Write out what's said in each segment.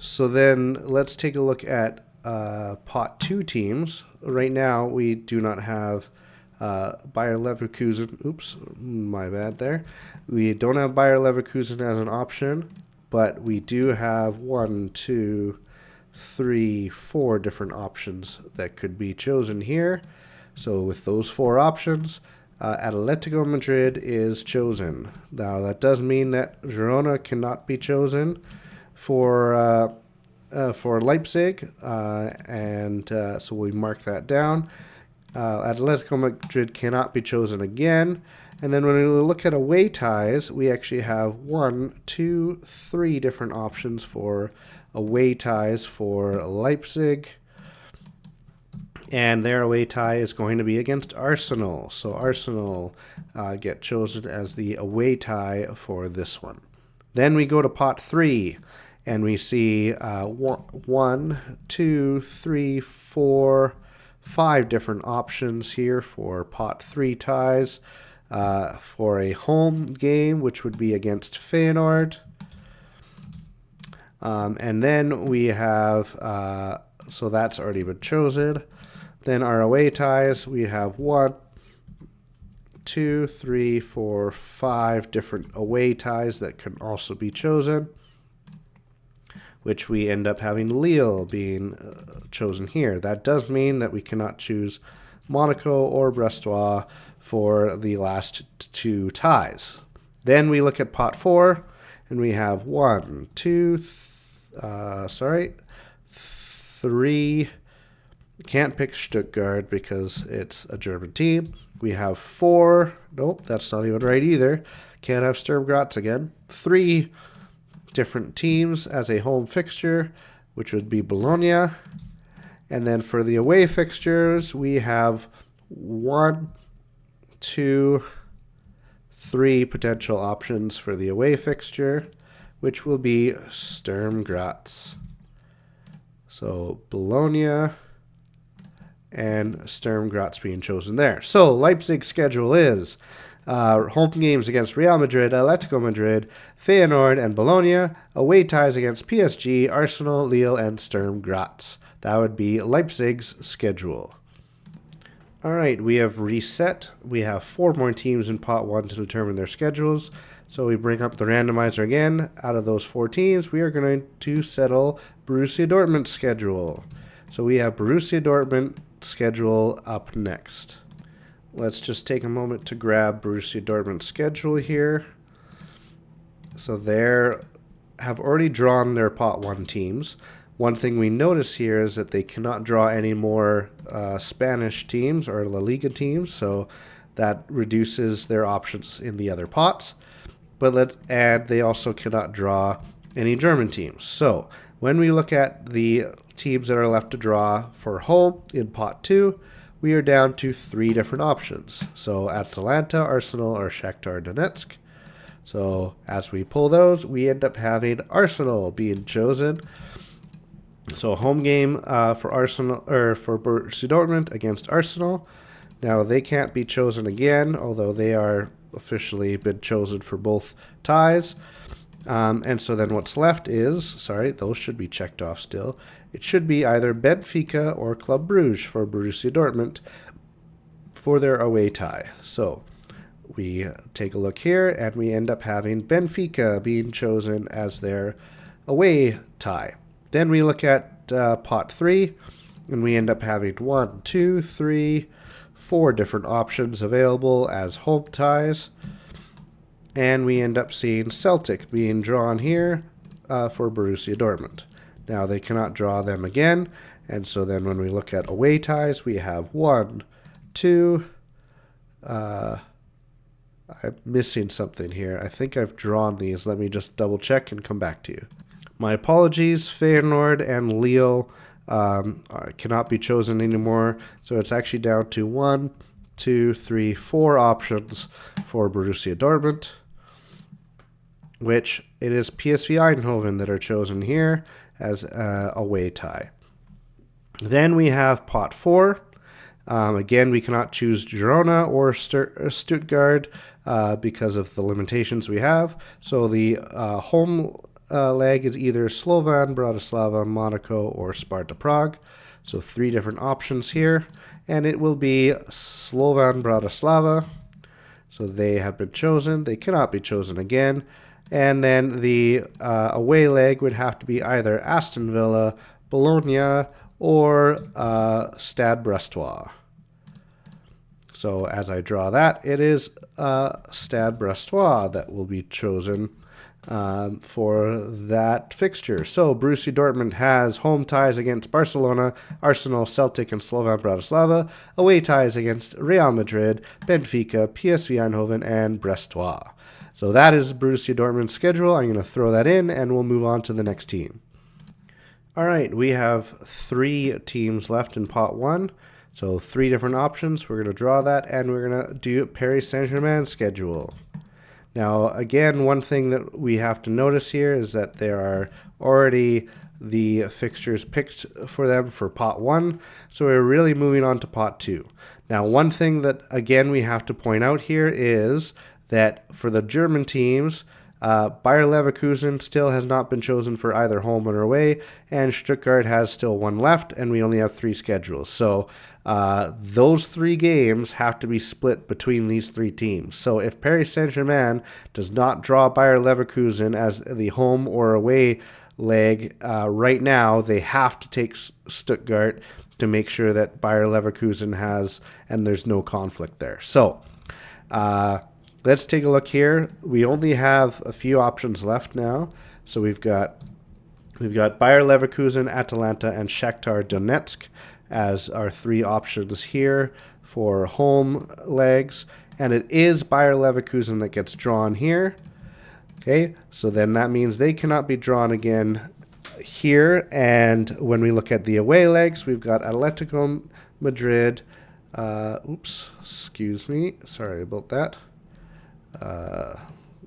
So then let's take a look at pot 2 teams. Right now we do not have Bayer Leverkusen. Oops, my bad there. We don't have Bayer Leverkusen as an option, but we do have 1, 2, 3, 4 different options that could be chosen here. So with those 4 options, Atletico Madrid is chosen. Now that does mean that Girona cannot be chosen for Leipzig, so we mark that down. Atletico Madrid cannot be chosen again. And then when we look at away ties, we actually have 1, 2, 3 different options for away ties for Leipzig. And their away tie is going to be against Arsenal. So Arsenal get chosen as the away tie for this one. Then we go to pot 3, and we see 1, 2, 3, 4, 5 different options here for pot 3 ties. For a home game, which would be against Feyenoord. And then we have, so that's already been chosen. Then our away ties, we have 1, 2, 3, 4, 5 different away ties that can also be chosen, which we end up having Lille being chosen here. That does mean that we cannot choose Monaco or Brestois for the last 2 ties. Then we look at pot 4, and we have 1, 2, 3. Can't pick Stuttgart because it's a German team. We have 4. Nope, that's not even right either. Can't have Sturm Graz again. 3 different teams as a home fixture, which would be Bologna. And then for the away fixtures, we have 1, 2, 3 potential options for the away fixture, which will be Sturm Graz. So Bologna and Sturm Graz being chosen there. So Leipzig's schedule is home games against Real Madrid, Atletico Madrid, Feyenoord, and Bologna. Away ties against PSG, Arsenal, Lille, and Sturm Graz. That would be Leipzig's schedule. All right, we have reset. We have 4 more teams in pot 1 to determine their schedules. So we bring up the randomizer again. Out of those 4 teams, we are going to settle Borussia Dortmund's schedule. So we have Borussia Dortmund schedule up next. Let's just take a moment to grab Borussia Dortmund's schedule here. So they have already drawn their pot 1 teams. One thing we notice here is that they cannot draw any more Spanish teams or La Liga teams, so that reduces their options in the other pots. And they also cannot draw any German teams. So when we look at the teams that are left to draw for home in pot 2, we are down to 3 different options. So Atalanta, Arsenal, or Shakhtar Donetsk. So as we pull those, we end up having Arsenal being chosen. So home game for Arsenal or for Borussia Dortmund against Arsenal. Now they can't be chosen again, although they are officially been chosen for both ties. And so then what's left is, those should be checked off still. It should be either Benfica or Club Brugge for Borussia Dortmund for their away tie. So we take a look here, and we end up having Benfica being chosen as their away tie. Then we look at pot 3, and we end up having 1, 2, 3, 4 different options available as home ties. And we end up seeing Celtic being drawn here for Borussia Dortmund. Now they cannot draw them again, and so then when we look at away ties, we have 1, 2. I'm missing something here. I think I've drawn these. Let me just double check and come back to you. My apologies. Feyenoord and Lille cannot be chosen anymore, so it's actually down to 1, 2, 3, 4 options for Borussia Dortmund, which it is PSV Eindhoven that are chosen here as a away tie. Then we have pot 4. Again, we cannot choose Girona or Stuttgart because of the limitations we have. So the home leg is either Slovan Bratislava, Monaco, or Sparta Prague. So 3 different options here, and it will be Slovan Bratislava. So they have been chosen. They cannot be chosen again. And then the away leg would have to be either Aston Villa, Bologna, or Stade Brestois. So as I draw that, it is Stade Brestois that will be chosen for that fixture. So Borussia Dortmund has home ties against Barcelona, Arsenal, Celtic, and Slovan Bratislava, away ties against Real Madrid, Benfica, PSV Eindhoven, and Brestois. So that is Borussia Dortmund's schedule. I'm going to throw that in, and we'll move on to the next team. All right, we have 3 teams left in pot 1. So 3 different options. We're going to draw that, and we're going to do Paris Saint-Germain's schedule. Now, again, one thing that we have to notice here is that there are already the fixtures picked for them for pot 1, so we're really moving on to pot 2. Now, one thing that, again, we have to point out here is that for the German teams, Bayer Leverkusen still has not been chosen for either home or away, and Stuttgart has still 1 left, and we only have 3 schedules. So those 3 games have to be split between these 3 teams. So if Paris Saint-Germain does not draw Bayer Leverkusen as the home or away leg right now, they have to take Stuttgart to make sure that Bayer Leverkusen has, and there's no conflict there. So let's take a look here. We only have a few options left now. So we've got Bayer Leverkusen, Atalanta, and Shakhtar Donetsk as our 3 options here for home legs. And it is Bayer Leverkusen that gets drawn here. Okay, so then that means they cannot be drawn again here. And when we look at the away legs, we've got Atletico Madrid. Excuse me. Sorry about that.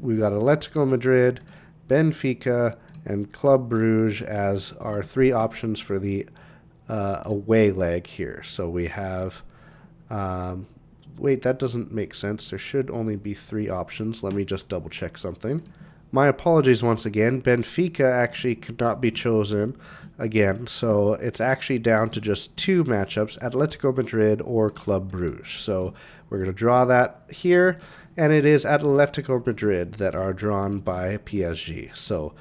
We've got Atletico Madrid, Benfica, and Club Brugge as our 3 options for the away leg here. So we have, wait, that doesn't make sense. There should only be 3 options. Let me just double check something. My apologies once again. Benfica actually could not be chosen again, so it's actually down to just 2 matchups, Atletico Madrid or Club Brugge. So we're going to draw that here, and it is Atletico Madrid that are drawn by PSG. So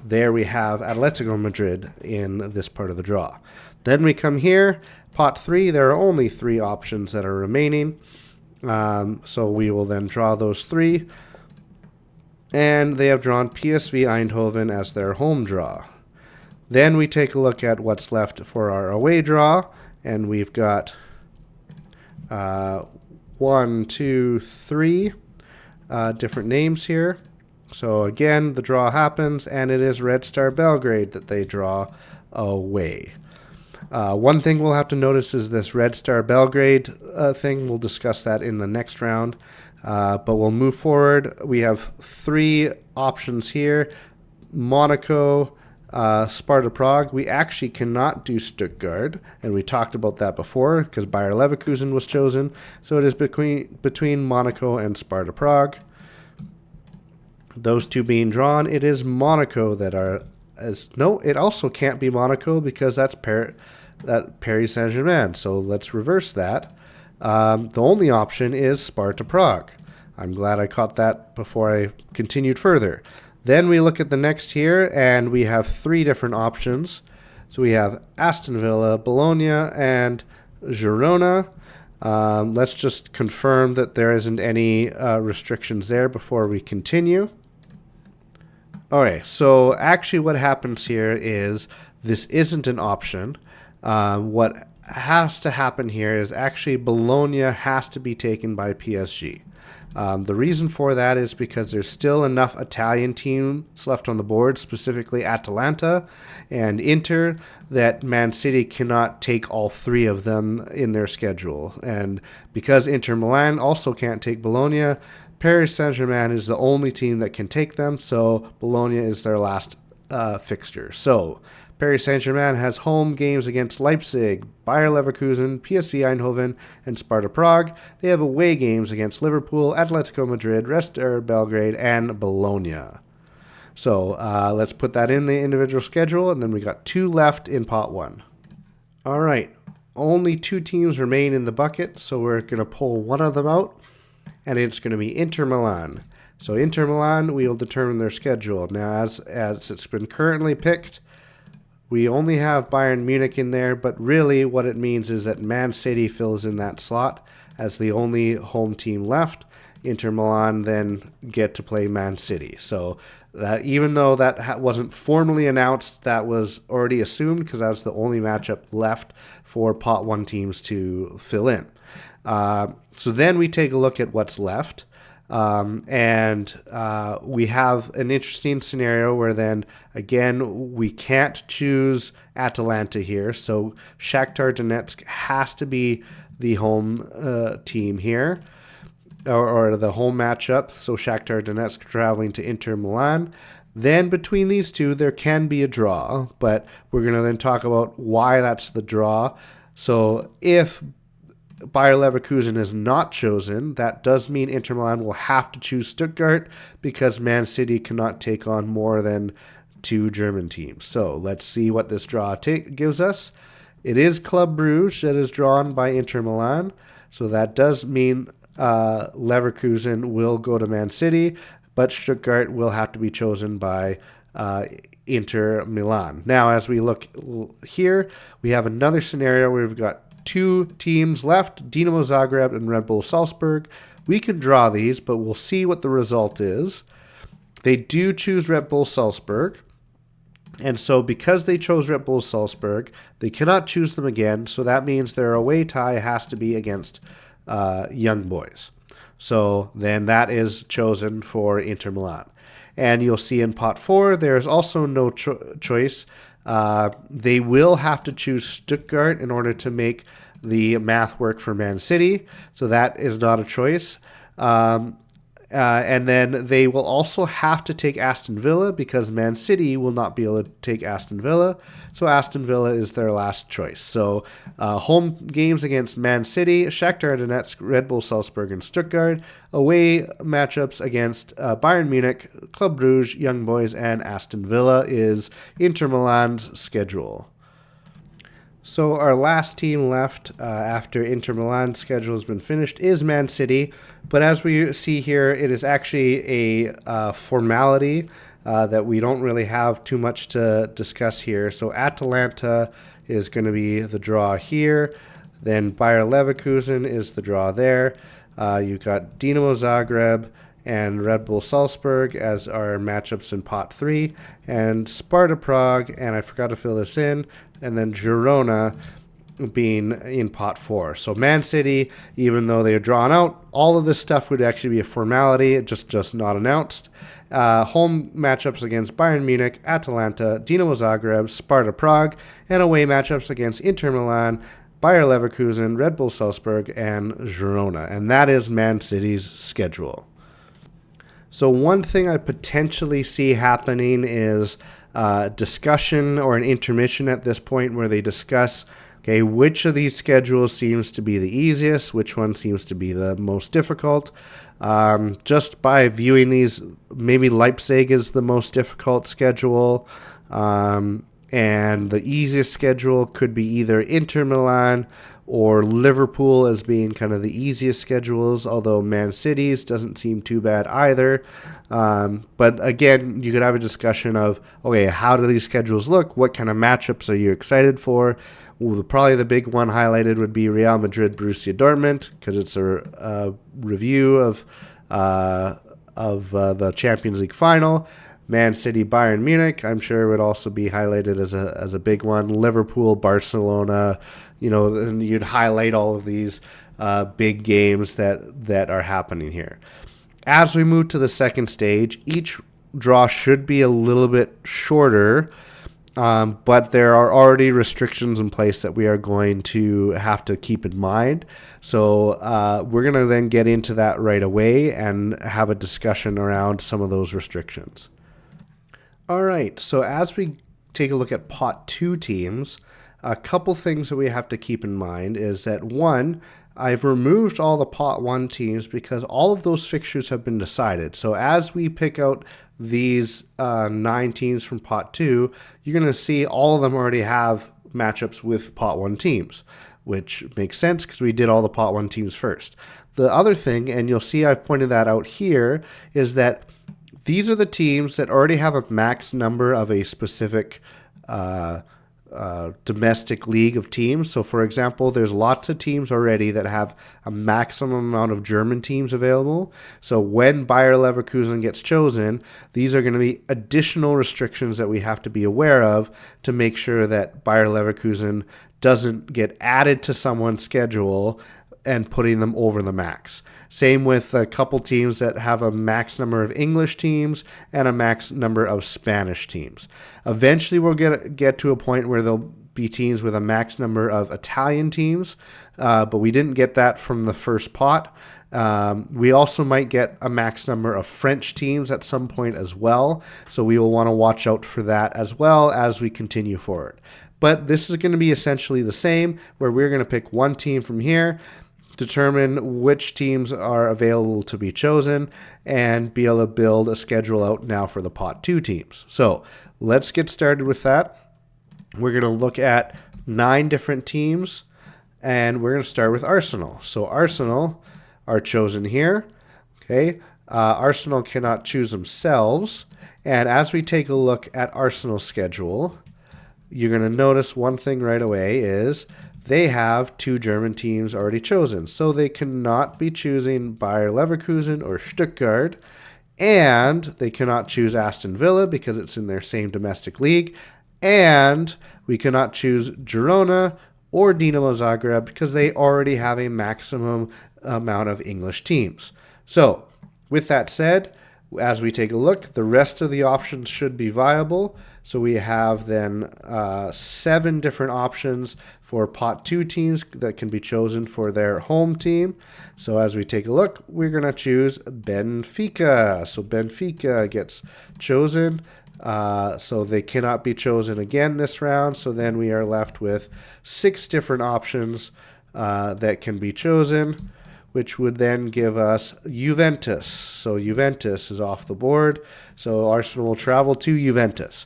there we have Atletico Madrid in this part of the draw. Then we come here, pot 3. There are only 3 options that are remaining. So we will then draw those 3. And they have drawn PSV Eindhoven as their home draw. Then we take a look at what's left for our away draw. And we've got 1, 2, 3 different names here. So again, the draw happens, and it is Red Star Belgrade that they draw away. One thing we'll have to notice is this Red Star Belgrade thing. We'll discuss that in the next round. But we'll move forward. We have 3 options here. Monaco, Sparta Prague. We actually cannot do Stuttgart, and we talked about that before because Bayer Leverkusen was chosen. So it is between Monaco and Sparta Prague. Those 2 being drawn, it is Monaco that are no. It also can't be Monaco because that's Paris Saint-Germain. So let's reverse that. The only option is Sparta Prague. I'm glad I caught that before I continued further. Then we look at the next here, and we have 3 different options. So we have Aston Villa, Bologna, and Girona. Let's just confirm that there isn't any restrictions there before we continue. Okay, so actually what happens here is this isn't an option. What has to happen here is actually Bologna has to be taken by PSG. The reason for that is because there's still enough Italian teams left on the board, specifically Atalanta and Inter, that Man City cannot take all 3 of them in their schedule. And because Inter Milan also can't take Bologna, Paris Saint-Germain is the only team that can take them, so Bologna is their last fixture. So Paris Saint-Germain has home games against Leipzig, Bayer Leverkusen, PSV Eindhoven, and Sparta Prague. They have away games against Liverpool, Atletico Madrid, Red Star Belgrade, and Bologna. So let's put that in the individual schedule, and then we got 2 left in pot 1. All right, only 2 teams remain in the bucket, so we're going to pull one of them out, and it's going to be Inter Milan. So Inter Milan, we will determine their schedule. Now, as it's been currently picked, we only have Bayern Munich in there, but really what it means is that Man City fills in that slot as the only home team left. Inter Milan then get to play Man City. So that even though that wasn't formally announced, that was already assumed because that was the only matchup left for pot 1 teams to fill in. So then we take a look at what's left. And we have an interesting scenario where then, again, we can't choose Atalanta here. So Shakhtar Donetsk has to be the home team here, or the home matchup. So Shakhtar Donetsk traveling to Inter Milan. Then between these two, there can be a draw, but we're going to then talk about why that's the draw. So if Bayer Leverkusen is not chosen, that does mean Inter Milan will have to choose Stuttgart because Man City cannot take on more than 2 German teams. So let's see what this draw gives us. It is Club Brugge that is drawn by Inter Milan, so that does mean Leverkusen will go to Man City, but Stuttgart will have to be chosen by Inter Milan. Now, as we look here, we have another scenario where we've got 2 teams left, Dinamo Zagreb and Red Bull Salzburg. We can draw these, but we'll see what the result is. They do choose Red Bull Salzburg, and so because they chose Red Bull Salzburg, they cannot choose them again, so that means their away tie has to be against Young Boys. So then that is chosen for Inter Milan. And you'll see in pot 4, there's also no choice. They will have to choose Stuttgart in order to make the math work for Man City. So that is not a choice. And then they will also have to take Aston Villa because Man City will not be able to take Aston Villa. So Aston Villa is their last choice. So home games against Man City, Shakhtar Donetsk, Red Bull Salzburg, and Stuttgart. Away matchups against Bayern Munich, Club Brugge, Young Boys, and Aston Villa is Inter Milan's schedule. So our last team left after Inter Milan's schedule has been finished is Man City. But as we see here, it is actually a formality that we don't really have too much to discuss here. So Atalanta is going to be the draw here. Then Bayer Leverkusen is the draw there. You've got Dinamo Zagreb and Red Bull Salzburg as our matchups in pot 3. And Sparta Prague, and I forgot to fill this in, and then Girona being in pot 4. So Man City, even though they are drawn out, all of this stuff would actually be a formality, just not announced. Home matchups against Bayern Munich, Atalanta, Dinamo Zagreb, Sparta Prague, and away matchups against Inter Milan, Bayer Leverkusen, Red Bull Salzburg, and Girona. And that is Man City's schedule. So one thing I potentially see happening is discussion or an intermission at this point where they discuss, okay, which of these schedules seems to be the easiest, which one seems to be the most difficult. Just by viewing these, maybe Leipzig is the most difficult schedule, and the easiest schedule could be either Inter Milan or Liverpool as being kind of the easiest schedules, although Man City's doesn't seem too bad either. But again, you could have a discussion of, okay, how do these schedules look? What kind of matchups are you excited for? Well, probably the big one highlighted would be Real Madrid, Borussia Dortmund, because it's a review of the Champions League final. Man City, Bayern Munich, I'm sure would also be highlighted as a big one. Liverpool, Barcelona, and you'd highlight all of these big games that are happening here. As we move to the second stage, each draw should be a little bit shorter, but there are already restrictions in place that we are going to have to keep in mind. So we're going to then get into that right away and have a discussion around some of those restrictions. All right, so as we take a look at pot 2 teams, a couple things that we have to keep in mind is that one, I've removed all the pot 1 teams because all of those fixtures have been decided. So as we pick out these 9 teams from pot 2, you're going to see all of them already have matchups with pot 1 teams, which makes sense because we did all the pot 1 teams first. The other thing, and you'll see I've pointed that out here, is that these are the teams that already have a max number of a specific domestic league of teams. So, for example, there's lots of teams already that have a maximum amount of German teams available. So when Bayer Leverkusen gets chosen, these are going to be additional restrictions that we have to be aware of to make sure that Bayer Leverkusen doesn't get added to someone's schedule and putting them over the max. Same with a couple teams that have a max number of English teams and a max number of Spanish teams. Eventually we'll get to a point where there'll be teams with a max number of Italian teams, but we didn't get that from the first pot. We also might get a max number of French teams at some point as well, so we will want to watch out for that as well as we continue forward. But this is going to be essentially the same, where we're going to pick one team from here, determine which teams are available to be chosen, and be able to build a schedule out now for the pot 2 teams. So let's get started with that. We're going to look at 9 different teams, and we're going to start with Arsenal. So Arsenal are chosen here. Okay, Arsenal cannot choose themselves, and as we take a look at Arsenal's schedule, you're going to notice one thing right away is they have 2 German teams already chosen. So they cannot be choosing Bayer Leverkusen or Stuttgart, and they cannot choose Aston Villa because it's in their same domestic league, and we cannot choose Girona or Dinamo Zagreb because they already have a maximum amount of English teams. So with that said, as we take a look, the rest of the options should be viable. So we have then 7 different options for pot 2 teams that can be chosen for their home team. So as we take a look, we're going to choose Benfica. So Benfica gets chosen. So they cannot be chosen again this round. So then we are left with 6 different options that can be chosen, which would then give us Juventus. So Juventus is off the board. So Arsenal will travel to Juventus.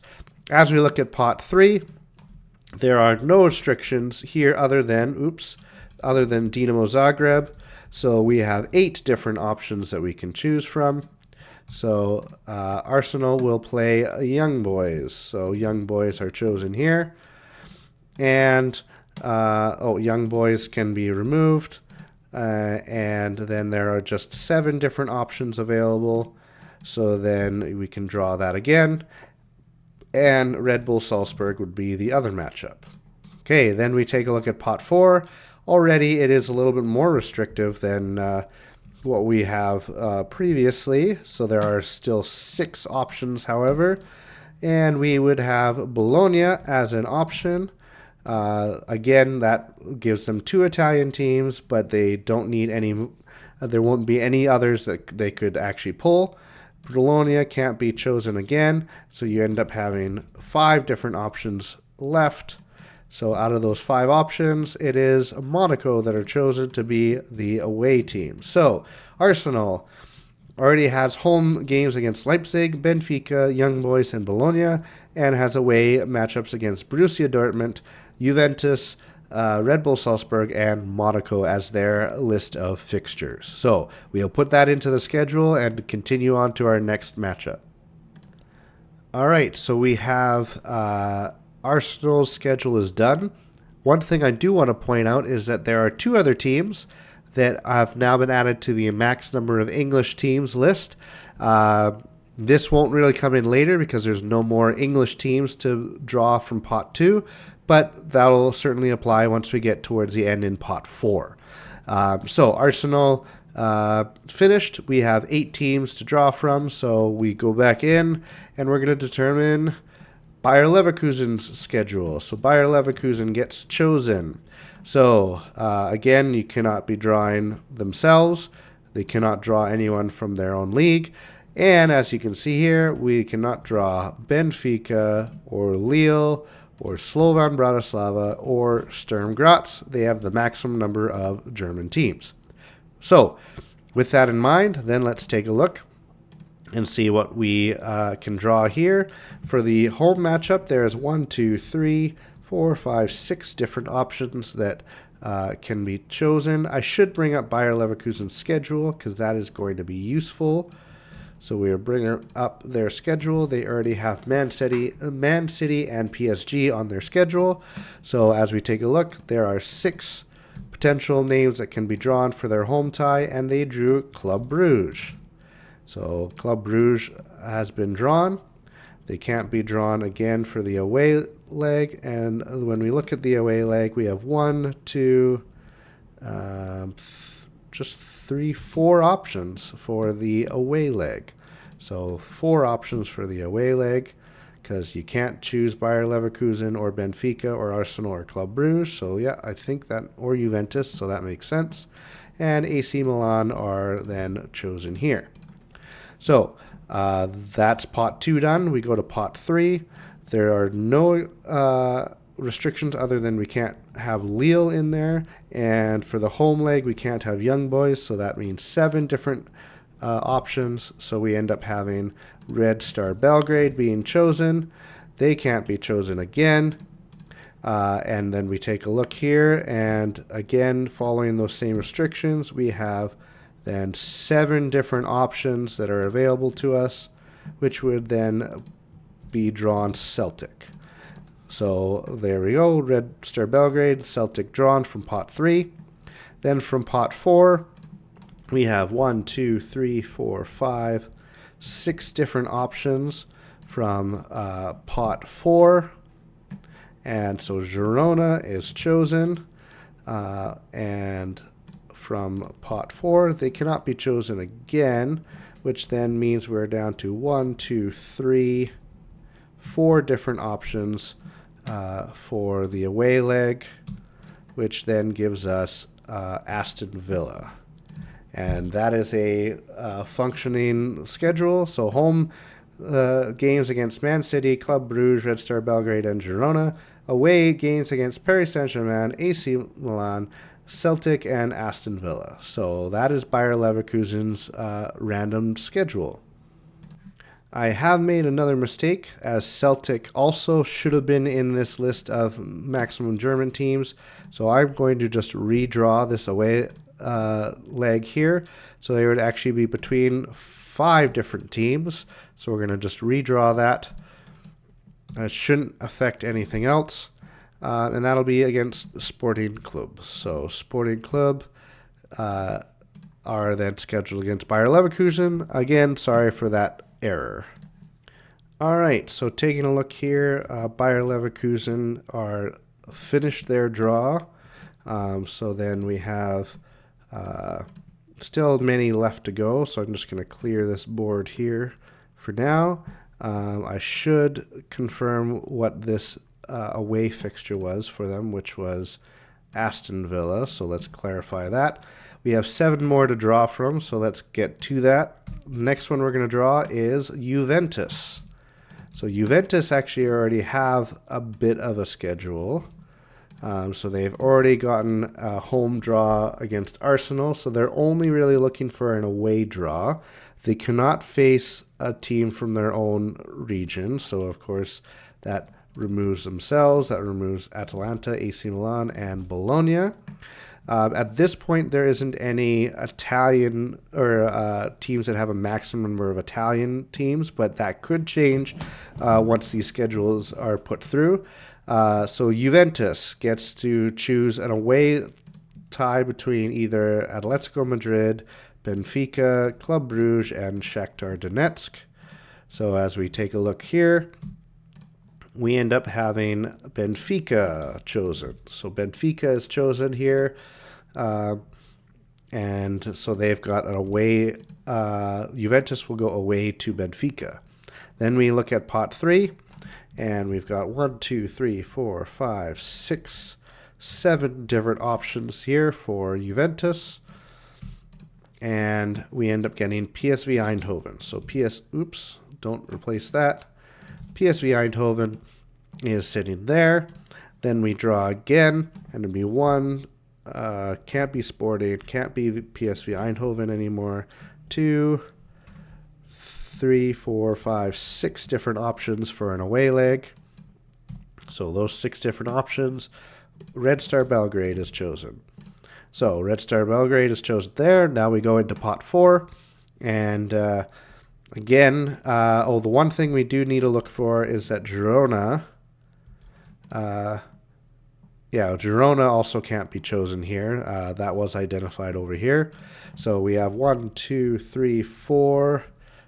As we look at pot 3, there are no restrictions here other than Dinamo Zagreb. So we have 8 different options that we can choose from. So Arsenal will play Young Boys. So Young Boys are chosen here. And Young Boys can be removed. And then there are just 7 different options available. So then we can draw that again. And Red Bull Salzburg would be the other matchup. Okay, then we take a look at pot 4. Already it is a little bit more restrictive than what we have previously. So there are still 6 options, however. And we would have Bologna as an option. Again, that gives them 2 Italian teams, but they don't need any. There won't be any others that they could actually pull. Bologna can't be chosen again, so you end up having 5 different options left. So out of those 5 options, it is Monaco that are chosen to be the away team. So Arsenal already has home games against Leipzig, Benfica, Young Boys, and Bologna, and has away matchups against Borussia Dortmund, Juventus, Red Bull Salzburg, and Monaco as their list of fixtures. So we'll put that into the schedule and continue on to our next matchup. All right, so we have Arsenal's schedule is done. One thing I do want to point out is that there are 2 other teams that have now been added to the max number of English teams list. This won't really come in later because there's no more English teams to draw from pot 2, but that'll certainly apply once we get towards the end in pot 4. So Arsenal finished. We have 8 teams to draw from, so we go back in and we're going to determine Bayer Leverkusen's schedule. So Bayer Leverkusen gets chosen. So again, you cannot be drawing themselves. They cannot draw anyone from their own league. And as you can see here, we cannot draw Benfica or Lille or Slovan Bratislava, or Sturm Graz. They have the maximum number of German teams. So, with that in mind, then let's take a look and see what we can draw here. For the home matchup, there's 1, 2, 3, 4, 5, 6 different options that can be chosen. I should bring up Bayer Leverkusen's schedule because that is going to be useful. So we are bringing up their schedule. They already have Man City and PSG on their schedule. So as we take a look, there are 6 potential names that can be drawn for their home tie, and they drew Club Brugge. So Club Brugge has been drawn. They can't be drawn again for the away leg. And when we look at the away leg, we have 1, 2, just 3, 4 options for the away leg. So 4 options for the away leg, because you can't choose Bayer Leverkusen or Benfica or Arsenal or Club Brugge. So yeah, I think that, or Juventus, so that makes sense. And AC Milan are then chosen here. So that's pot 2 done. We go to pot 3. There are no restrictions other than we can't have Lille in there. And for the home leg, we can't have Young Boys. So that means 7 different options. So we end up having Red Star Belgrade being chosen. They can't be chosen again. And then we take a look here. And again, following those same restrictions, we have then 7 different options that are available to us, which would then be drawn Celtic. So there we go, Red Star Belgrade, Celtic drawn from pot 3. Then from pot 4, we have 1, 2, 3, 4, 5, 6 different options from pot 4. And so Girona is chosen, and from pot 4, they cannot be chosen again, which then means we're down to 1, 2, 3, 4 different options for the away leg, which then gives us Aston Villa. And that is a functioning schedule. So home games against Man City, Club Brugge, Red Star Belgrade, and Girona. Away games against Paris Saint-Germain, AC Milan, Celtic, and Aston Villa. So that is Bayer Leverkusen's random schedule. I have made another mistake, as Celtic also should have been in this list of maximum German teams. So I'm going to just redraw this away leg here. So they would actually be between 5 different teams. So we're going to just redraw that. It shouldn't affect anything else. And that'll be against Sporting Club. So Sporting Club are then scheduled against Bayer Leverkusen. Again, sorry for that error. All right, so taking a look here, Bayer Leverkusen are finished their draw. So then we have still many left to go. So I'm just going to clear this board here for now. I should confirm what this away fixture was for them, which was Aston Villa. So let's clarify that. We have 7 more to draw from, so let's get to that. Next one we're going to draw is Juventus. So Juventus actually already have a bit of a schedule. So they've already gotten a home draw against Arsenal, so they're only really looking for an away draw. They cannot face a team from their own region, so of course that removes themselves. That removes Atalanta, AC Milan, and Bologna. At this point, there isn't any Italian or teams that have a maximum number of Italian teams, but that could change once these schedules are put through. So Juventus gets to choose an away tie between either Atletico Madrid, Benfica, Club Brugge, and Shakhtar Donetsk. So as we take a look here, we end up having Benfica chosen. So Benfica is chosen here. And so they've got an away. Juventus will go away to Benfica. Then we look at pot 3. And we've got 1, 2, 3, 4, 5, 6, 7 different options here for Juventus. And we end up getting PSV Eindhoven. So don't replace that. PSV Eindhoven is sitting there. Then we draw again, and it'll be 1. Can't be Sporting, can't be PSV Eindhoven anymore. 2, 3, 4, 5, 6 different options for an away leg. So those 6 different options, Red Star Belgrade is chosen. So Red Star Belgrade is chosen there. Now we go into pot 4. And again, the one thing we do need to look for is that Girona. Girona also can't be chosen here. That was identified over here. So we have 1, 2, 3, 4,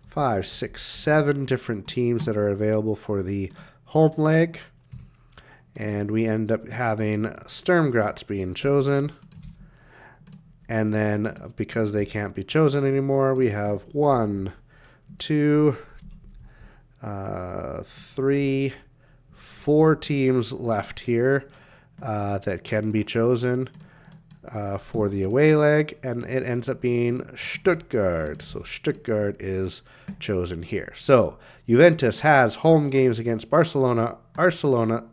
5, 6, 7 different teams that are available for the home leg. And we end up having Sturm Graz being chosen. And then because they can't be chosen anymore, we have 1, 2, 3, 4 teams left here that can be chosen for the away leg, and it ends up being Stuttgart. So Stuttgart is chosen here. So Juventus has home games against Barcelona, Arsenal,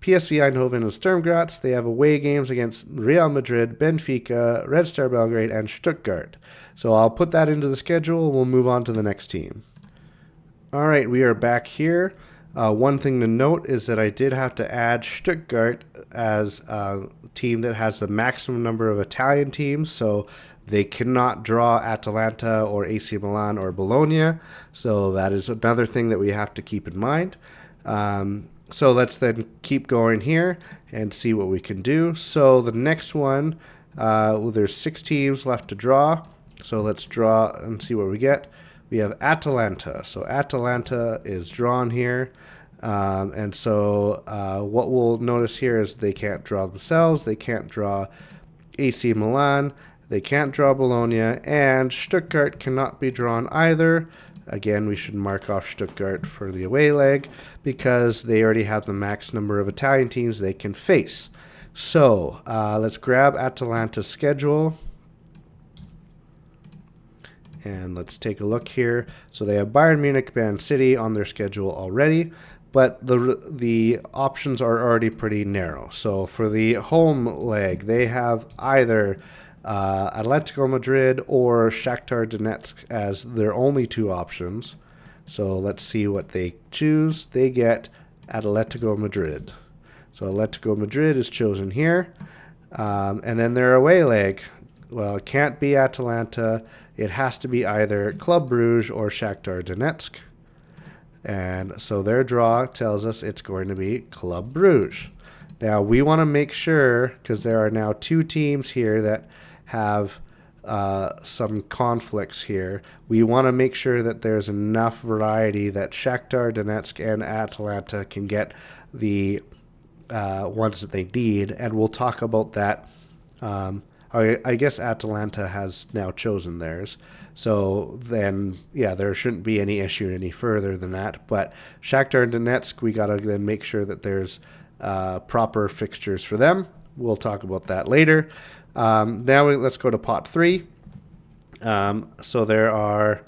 PSV Eindhoven, and Sturm Graz. They have away games against Real Madrid, Benfica, Red Star Belgrade, and Stuttgart. So I'll put that into the schedule. We'll move on to the next team. All right, we are back here. One thing to note is that I did have to add Stuttgart as a team that has the maximum number of Italian teams, so they cannot draw Atalanta or AC Milan or Bologna. So that is another thing that we have to keep in mind. So let's then keep going here and see what we can do. So the next one, there's 6 teams left to draw. So let's draw and see what we get. We have Atalanta. So Atalanta is drawn here. And so what we'll notice here is they can't draw themselves. They can't draw AC Milan. They can't draw Bologna. And Stuttgart cannot be drawn either. Again, we should mark off Stuttgart for the away leg because they already have the max number of Italian teams they can face. So let's grab Atalanta's schedule. And let's take a look here. So they have Bayern Munich, Man City on their schedule already, but the options are already pretty narrow. So for the home leg, they have either Atletico Madrid or Shakhtar Donetsk as their only 2 options. So let's see what they choose. They get Atletico Madrid. So Atletico Madrid is chosen here. And then their away leg, well, it can't be Atalanta. It has to be either Club Brugge or Shakhtar Donetsk. And so their draw tells us it's going to be Club Brugge. Now, we want to make sure, because there are now 2 teams here that have some conflicts here, we want to make sure that there's enough variety that Shakhtar Donetsk and Atalanta can get the ones that they need. And we'll talk about that. I guess Atalanta has now chosen theirs. So then, yeah, there shouldn't be any issue any further than that. But Shakhtar Donetsk, we got to then make sure that there's proper fixtures for them. We'll talk about that later. Now let's go to pot 3. So there are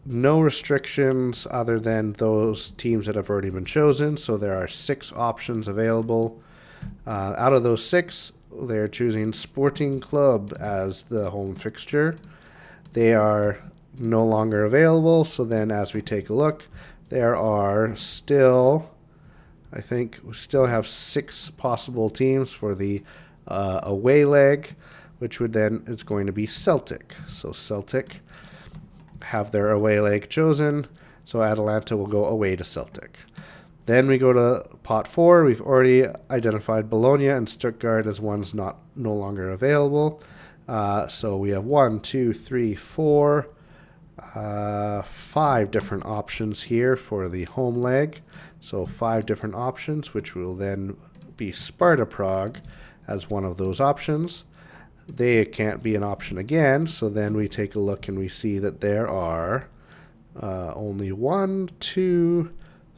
no restrictions other than those teams that have already been chosen. So there are 6 options available. Out of those 6, they're choosing Sporting Club as the home fixture. They are no longer available. So then as we take a look, there are still, I think we still have 6 possible teams for the away leg, which would then, it's going to be Celtic. So Celtic have their away leg chosen. So Atalanta will go away to Celtic. Then we go to pot 4. We've already identified Bologna and Stuttgart as ones no longer available. So we have 1, 2, 3, 4, 5 different options here for the home leg. So 5 different options, which will then be Sparta Prague as one of those options. They can't be an option again. So then we take a look and we see that there are only 1, 2,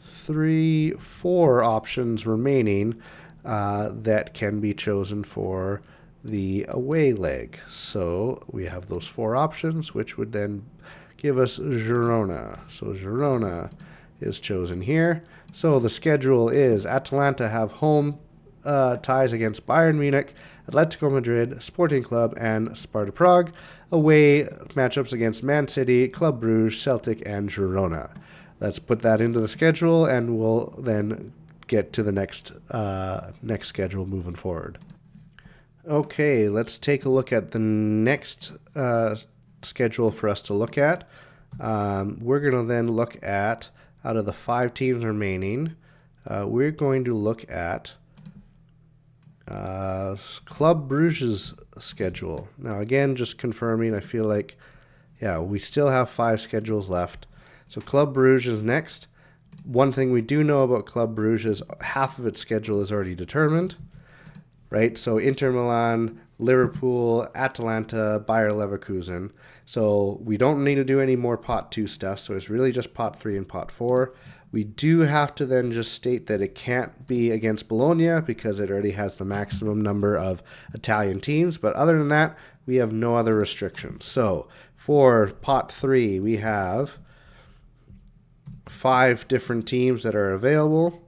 3, 4 options remaining that can be chosen for the away leg. So we have those 4 options, which would then give us Girona. So Girona is chosen here. So the schedule is Atalanta have home ties against Bayern Munich, Atletico Madrid, Sporting Club, and Sparta Prague. Away matchups against Man City, Club Brugge, Celtic, and Girona. Let's put that into the schedule, and we'll then get to the next schedule moving forward. Okay, let's take a look at the next schedule for us to look at. We're going to then look at, out of the 5 teams remaining, we're going to look at Club Brugge's schedule. Now, again, just confirming, I feel like, yeah, we still have 5 schedules left. So Club Brugge is next. One thing we do know about Club Brugge is half of its schedule is already determined, right? So Inter Milan, Liverpool, Atalanta, Bayer Leverkusen. So we don't need to do any more pot 2 stuff. So it's really just pot 3 and pot 4. We do have to then just state that it can't be against Bologna because it already has the maximum number of Italian teams. But other than that, we have no other restrictions. So for pot 3, we have 5 different teams that are available.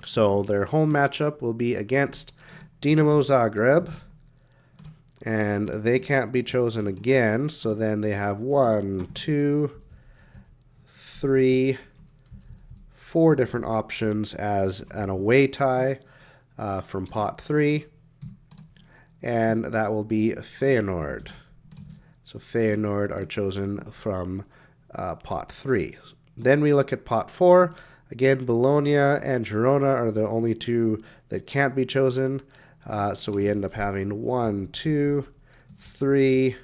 So their home matchup will be against Dinamo Zagreb, and they can't be chosen again. So then they have 1, 2, 3, 4 different options as an away tie from pot 3, and that will be Feyenoord. So Feyenoord are chosen from pot 3. Then we look at pot 4. Again, Bologna and Girona are the only 2 that can't be chosen. So we end up having 1, 2, 3,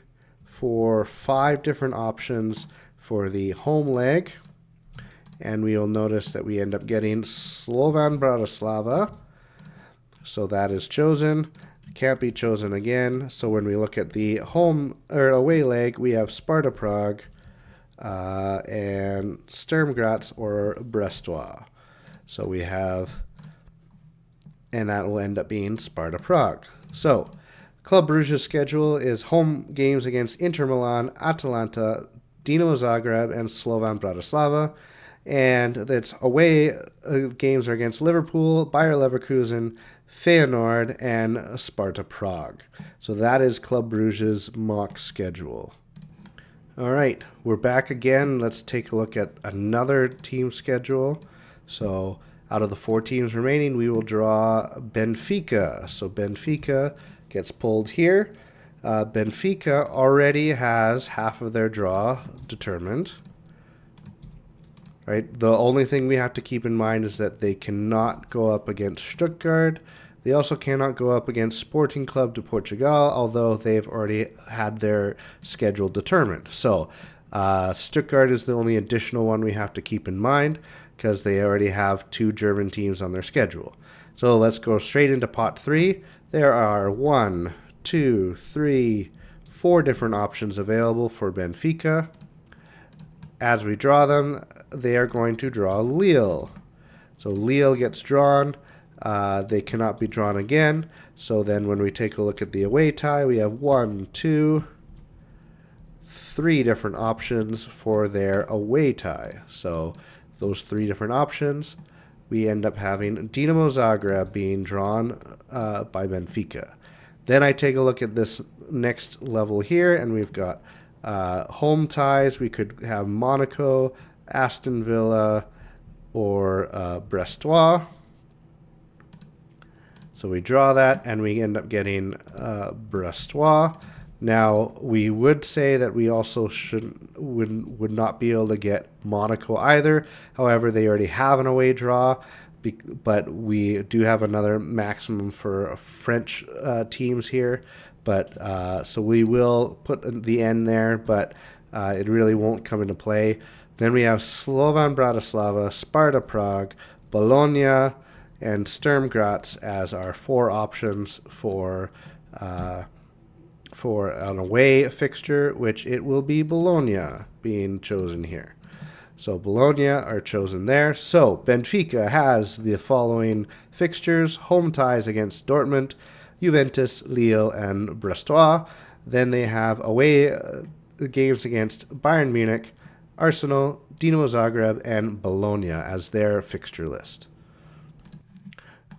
4, 5 different options for the home leg. And we will notice that we end up getting Slovan Bratislava. So that is chosen. Can't be chosen again. So when we look at the home or away leg, we have Sparta Prague and Sturm Graz or Brestois. So we have, and that will end up being Sparta Prague. So Club Brugge's schedule is home games against Inter Milan, Atalanta, Dinamo Zagreb, and Slovan Bratislava. And its away games are against Liverpool, Bayer Leverkusen, Feyenoord, and Sparta Prague. So that is Club Brugge's mock schedule. All right, we're back again. Let's take a look at another team schedule. So out of the 4 teams remaining, we will draw Benfica. So Benfica gets pulled here. Benfica already has half of their draw determined. Right. The only thing we have to keep in mind is that they cannot go up against Stuttgart. They also cannot go up against Sporting Club de Portugal, although they've already had their schedule determined. So Stuttgart is the only additional one we have to keep in mind because they already have 2 German teams on their schedule. So let's go straight into pot 3. There are 1, 2, 3, 4 different options available for Benfica. As we draw them, they are going to draw Lille. So Lille gets drawn. They cannot be drawn again. So then when we take a look at the away tie, we have 1, 2, 3 different options for their away tie. So those 3 different options, we end up having Dinamo Zagreb being drawn by Benfica. Then I take a look at this next level here, and we've got home ties. We could have Monaco, Aston Villa, or Brestois. So we draw that, and we end up getting Brestois. Now, we would say that we also would not be able to get Monaco either. However, they already have an away draw, but we do have another maximum for French teams here. But so we will put the N there, but it really won't come into play. Then we have Slovan Bratislava, Sparta Prague, Bologna, and Sturm Graz as our 4 options for an away fixture, which it will be Bologna being chosen here. So Bologna are chosen there. So Benfica has the following fixtures: home ties against Dortmund, Juventus, Lille, and Brestois. Then they have away games against Bayern Munich, Arsenal, Dinamo Zagreb, and Bologna as their fixture list.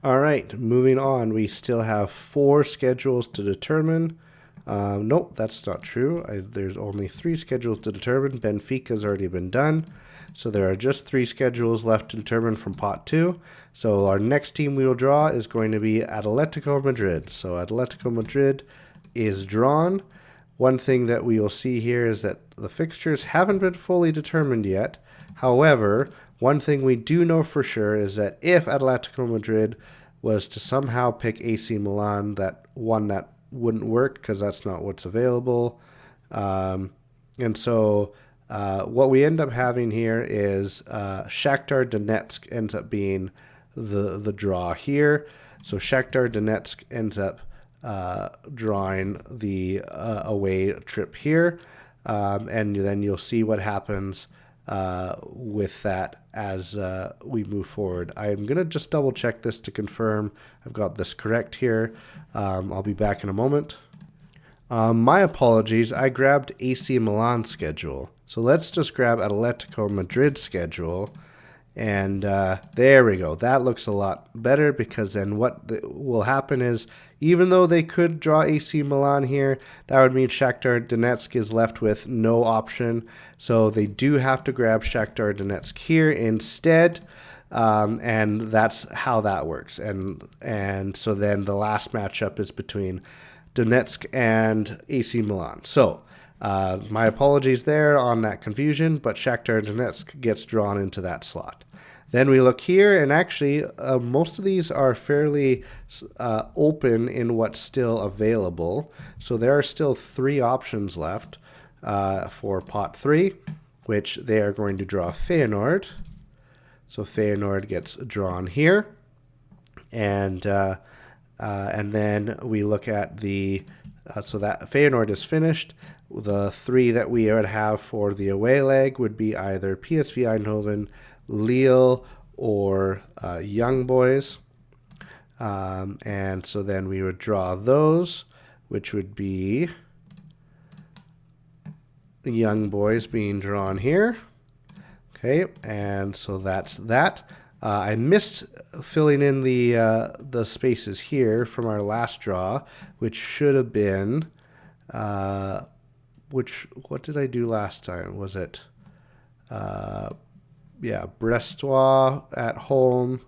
All right, moving on. We still have 4 schedules to determine. Nope, that's not true. There's only 3 schedules to determine. Benfica's already been done. So there are just 3 schedules left to determine from pot 2. So our next team we will draw is going to be Atletico Madrid. So Atletico Madrid is drawn. One thing that we will see here is that the fixtures haven't been fully determined yet. However, one thing we do know for sure is that if Atletico Madrid was to somehow pick AC Milan, that wouldn't work because that's not what's available. And so what we end up having here is Shakhtar Donetsk ends up being the draw here. So Shakhtar Donetsk ends up drawing the away trip here. And then you'll see what happens with that as we move forward. I'm going to just double check this to confirm I've got this correct here. I'll be back in a moment. My apologies, I grabbed AC Milan schedule. So let's just grab Atletico Madrid schedule. And there we go. That looks a lot better because then what will happen is even though they could draw AC Milan here, that would mean Shakhtar Donetsk is left with no option. So they do have to grab Shakhtar Donetsk here instead. And that's how that works. And so then the last matchup is between Donetsk and AC Milan. So my apologies there on that confusion, but Shakhtar Donetsk gets drawn into that slot. Then we look here, and actually most of these are fairly open in what's still available. So there are still 3 options left for pot 3, which they are going to draw Feyenoord. So Feyenoord gets drawn here. And then we look at the, so that Feyenoord is finished. The 3 that we would have for the away leg would be either PSV Eindhoven, Lille, or Young Boys. And so then we would draw those, which would be the Young Boys being drawn here. Okay, and so that's that. I missed filling in the spaces here from our last draw, which should have been, what did I do last time? Was it, Brestois at home,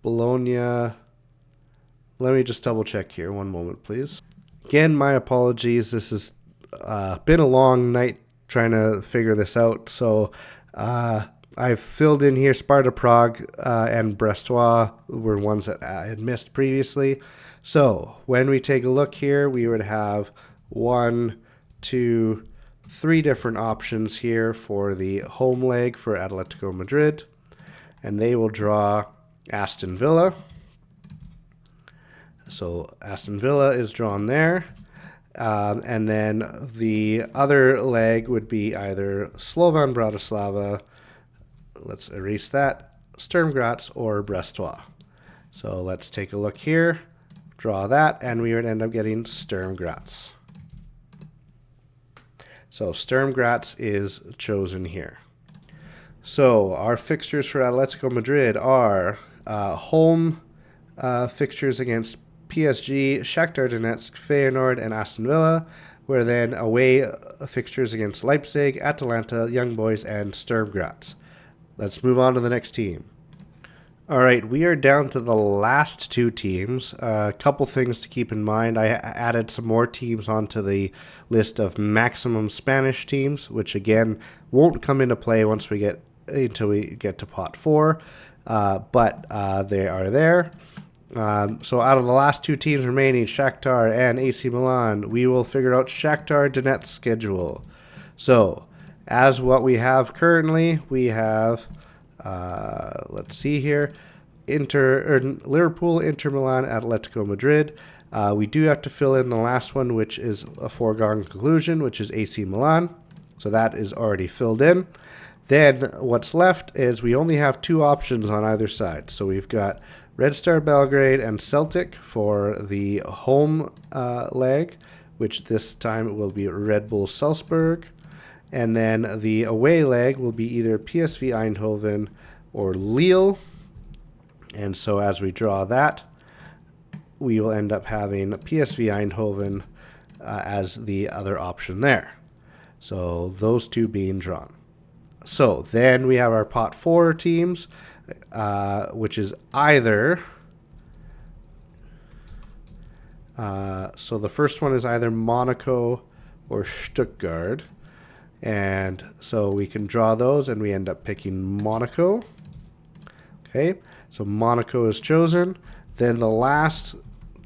Bologna. Let me just double check here. One moment, please. Again, my apologies. This has been a long night trying to figure this out. So I've filled in here Sparta Prague and Brestois were ones that I had missed previously. So when we take a look here, we would have 1, 2, 3 different options here for the home leg for Atletico Madrid. And they will draw Aston Villa. So Aston Villa is drawn there. And then the other leg would be either Slovan Bratislava, let's erase that, Sturm Graz, or Brestois. So let's take a look here, draw that, and we would end up getting Sturm Graz. So Sturm Graz is chosen here. So our fixtures for Atletico Madrid are home fixtures against PSG, Shakhtar Donetsk, Feyenoord, and Aston Villa, where then away fixtures against Leipzig, Atalanta, Young Boys, and Sturm Graz. Let's move on to the next team. All right, we are down to the last 2 teams. A couple things to keep in mind. I added some more teams onto the list of maximum Spanish teams, which again won't come into play once we get until we get to pot 4, but they are there. So out of the last 2 teams remaining, Shakhtar and AC Milan, we will figure out Shakhtar Donetsk schedule. So as what we have currently, we have, let's see here, Liverpool, Inter Milan, Atletico Madrid. We do have to fill in the last one, which is a foregone conclusion, which is AC Milan. So that is already filled in. Then what's left is we only have 2 options on either side. So we've got Red Star Belgrade and Celtic for the home leg, which this time will be Red Bull Salzburg. And then the away leg will be either PSV Eindhoven or Lille. And so as we draw that, we will end up having PSV Eindhoven as the other option there. So those two being drawn. So then we have our pot 4 teams, which is either... so the first one is either Monaco or Stuttgart. And so we can draw those, and we end up picking Monaco. Okay, so Monaco is chosen. Then the last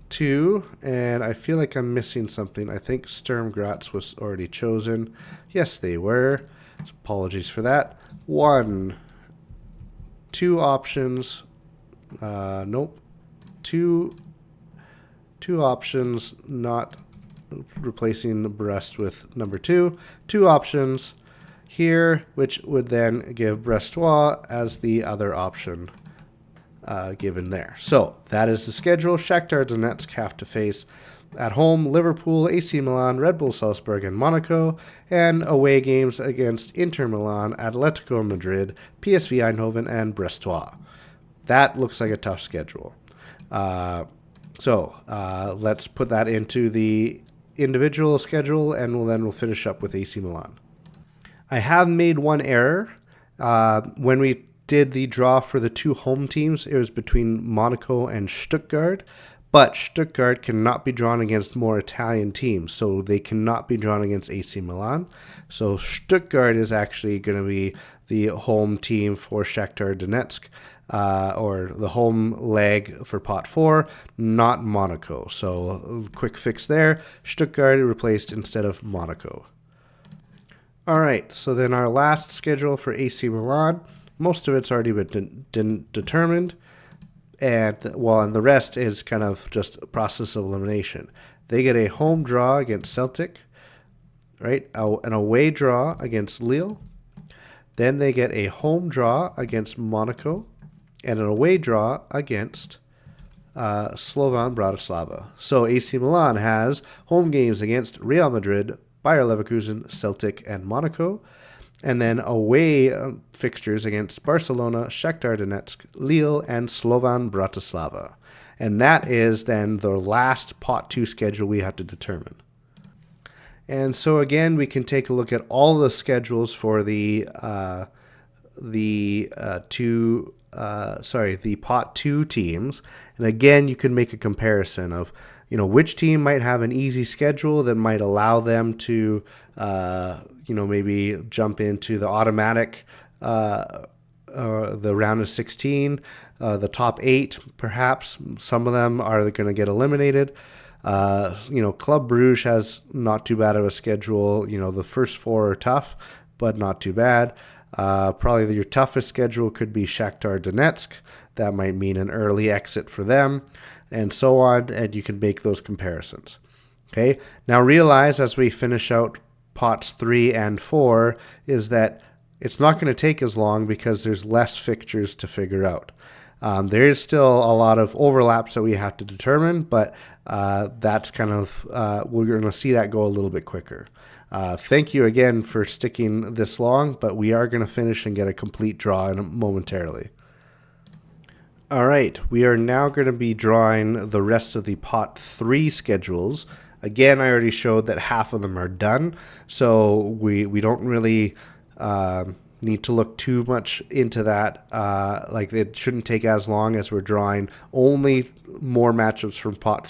two, and I feel like I'm missing something. I think Sturm Graz was already chosen. Yes, they were. So apologies for that. Two options. Nope. Two options, not replacing Brest with number 2. Two options here, which would then give Brestois as the other option given there. So that is the schedule. Shakhtar Donetsk have to face at home Liverpool, AC Milan, Red Bull Salzburg, and Monaco, and away games against Inter Milan, Atletico Madrid, PSV Eindhoven, and Brestois. That looks like a tough schedule. So let's put that into the individual schedule, and we'll finish up with AC Milan. I have made one error. When we did the draw for the two home teams, it was between Monaco and Stuttgart, but Stuttgart cannot be drawn against more Italian teams, so they cannot be drawn against AC Milan. So Stuttgart is actually going to be the home team for Shakhtar Donetsk, or the home leg for pot 4, not Monaco. So quick fix there. Stuttgart replaced instead of Monaco. All right, so then our last schedule for AC Milan, most of it's already been determined, and the rest is kind of just a process of elimination. They get a home draw against Celtic, right? An away draw against Lille. Then they get a home draw against Monaco, and an away draw against Slovan Bratislava. So AC Milan has home games against Real Madrid, Bayer Leverkusen, Celtic, and Monaco, and then away fixtures against Barcelona, Shakhtar Donetsk, Lille, and Slovan Bratislava. And that is then the last pot 2 schedule we have to determine. And so again, we can take a look at all the schedules for the pot 2 teams. And again, you can make a comparison of, which team might have an easy schedule that might allow them to, maybe jump into the automatic, the round of 16, the top 8, perhaps. Some of them are going to get eliminated. Club Brugge has not too bad of a schedule. The first 4 are tough, but not too bad. Probably your toughest schedule could be Shakhtar Donetsk. That might mean an early exit for them, and so on, and you can make those comparisons. Okay, now realize as we finish out pots 3 and 4 is that it's not going to take as long because there's less fixtures to figure out. There is still a lot of overlaps that we have to determine, but that's kind of, we're going to see that go a little bit quicker. Thank you again for sticking this long, but we are going to finish and get a complete draw momentarily. All right, we are now going to be drawing the rest of the pot 3 schedules. Again, I already showed that half of them are done, so we don't really need to look too much into that. It shouldn't take as long as we're drawing only more matchups from pot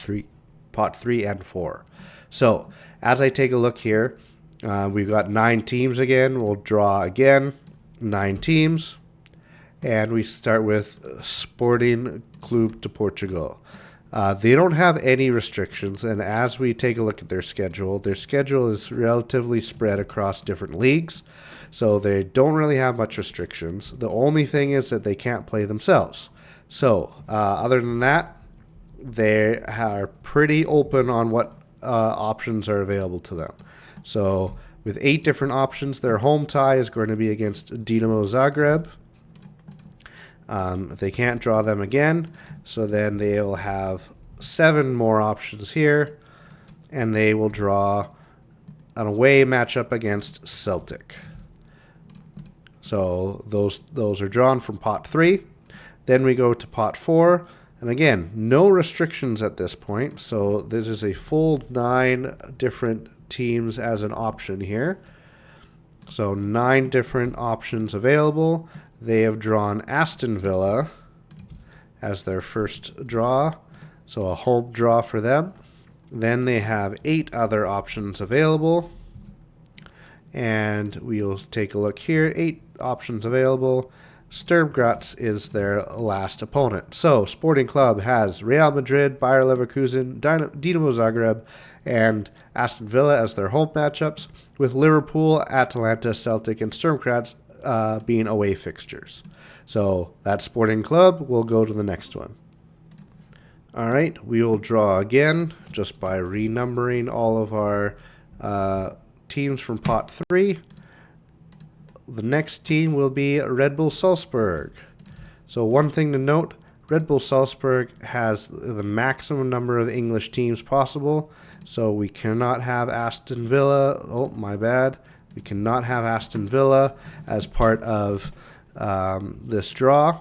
3 and 4. So as I take a look here, we've got 9 teams again. We'll draw again 9 teams, and we start with Sporting Clube de Portugal. They don't have any restrictions, and as we take a look at their schedule is relatively spread across different leagues, so they don't really have much restrictions. The only thing is that they can't play themselves. So other than that, they are pretty open on what options are available to them. So with 8 different options, their home tie is going to be against Dinamo Zagreb. They can't draw them again, so then they'll have 7 more options here, and they will draw an away matchup against Celtic. So those are drawn from pot 3. Then we go to pot 4. And again, no restrictions at this point. So this is a full 9 different teams as an option here. So 9 different options available. They have drawn Aston Villa as their first draw. So a home draw for them. Then they have 8 other options available. And we'll take a look here. 8 options available. Sturm Graz is their last opponent. So Sporting Club has Real Madrid, Bayer Leverkusen, Dinamo Zagreb, and Aston Villa as their home matchups, with Liverpool, Atalanta, Celtic, and Sturm Graz being away fixtures. So that's Sporting Club. We'll go to the next one. All right, we will draw again just by renumbering all of our teams from pot 3. The next team will be Red Bull Salzburg. So one thing to note, Red Bull Salzburg has the maximum number of English teams possible. So we cannot have Aston Villa. Oh, my bad. We cannot have Aston Villa as part of this draw.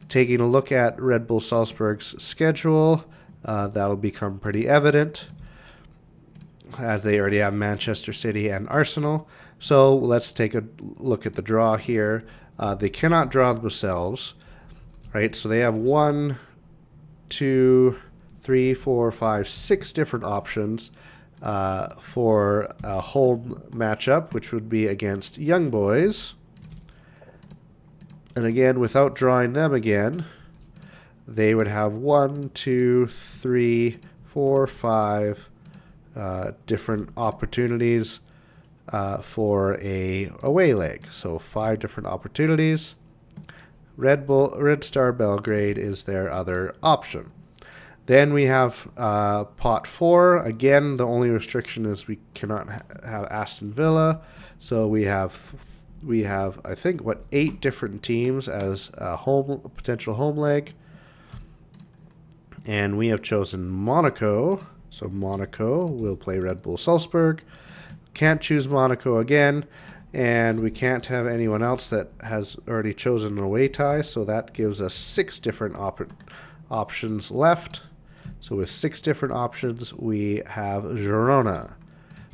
Taking a look at Red Bull Salzburg's schedule, that'll become pretty evident, as they already have Manchester City and Arsenal. So let's take a look at the draw here. They cannot draw themselves, right? So they have 1, 2, 3, 4, 5, 6 different options for a home matchup, which would be against Young Boys. And again, without drawing them again, they would have 1, 2, 3, 4, 5 different opportunities for a away leg. So 5 different opportunities. Red Star Belgrade is their other option. Then we have pot 4. Again, the only restriction is we cannot have Aston Villa. So we have I think 8 different teams as a potential home leg. And we have chosen Monaco. So Monaco will play Red Bull Salzburg. Can't choose Monaco again, and we can't have anyone else that has already chosen an away tie, so that gives us 6 different options left. So with 6 different options, we have Girona.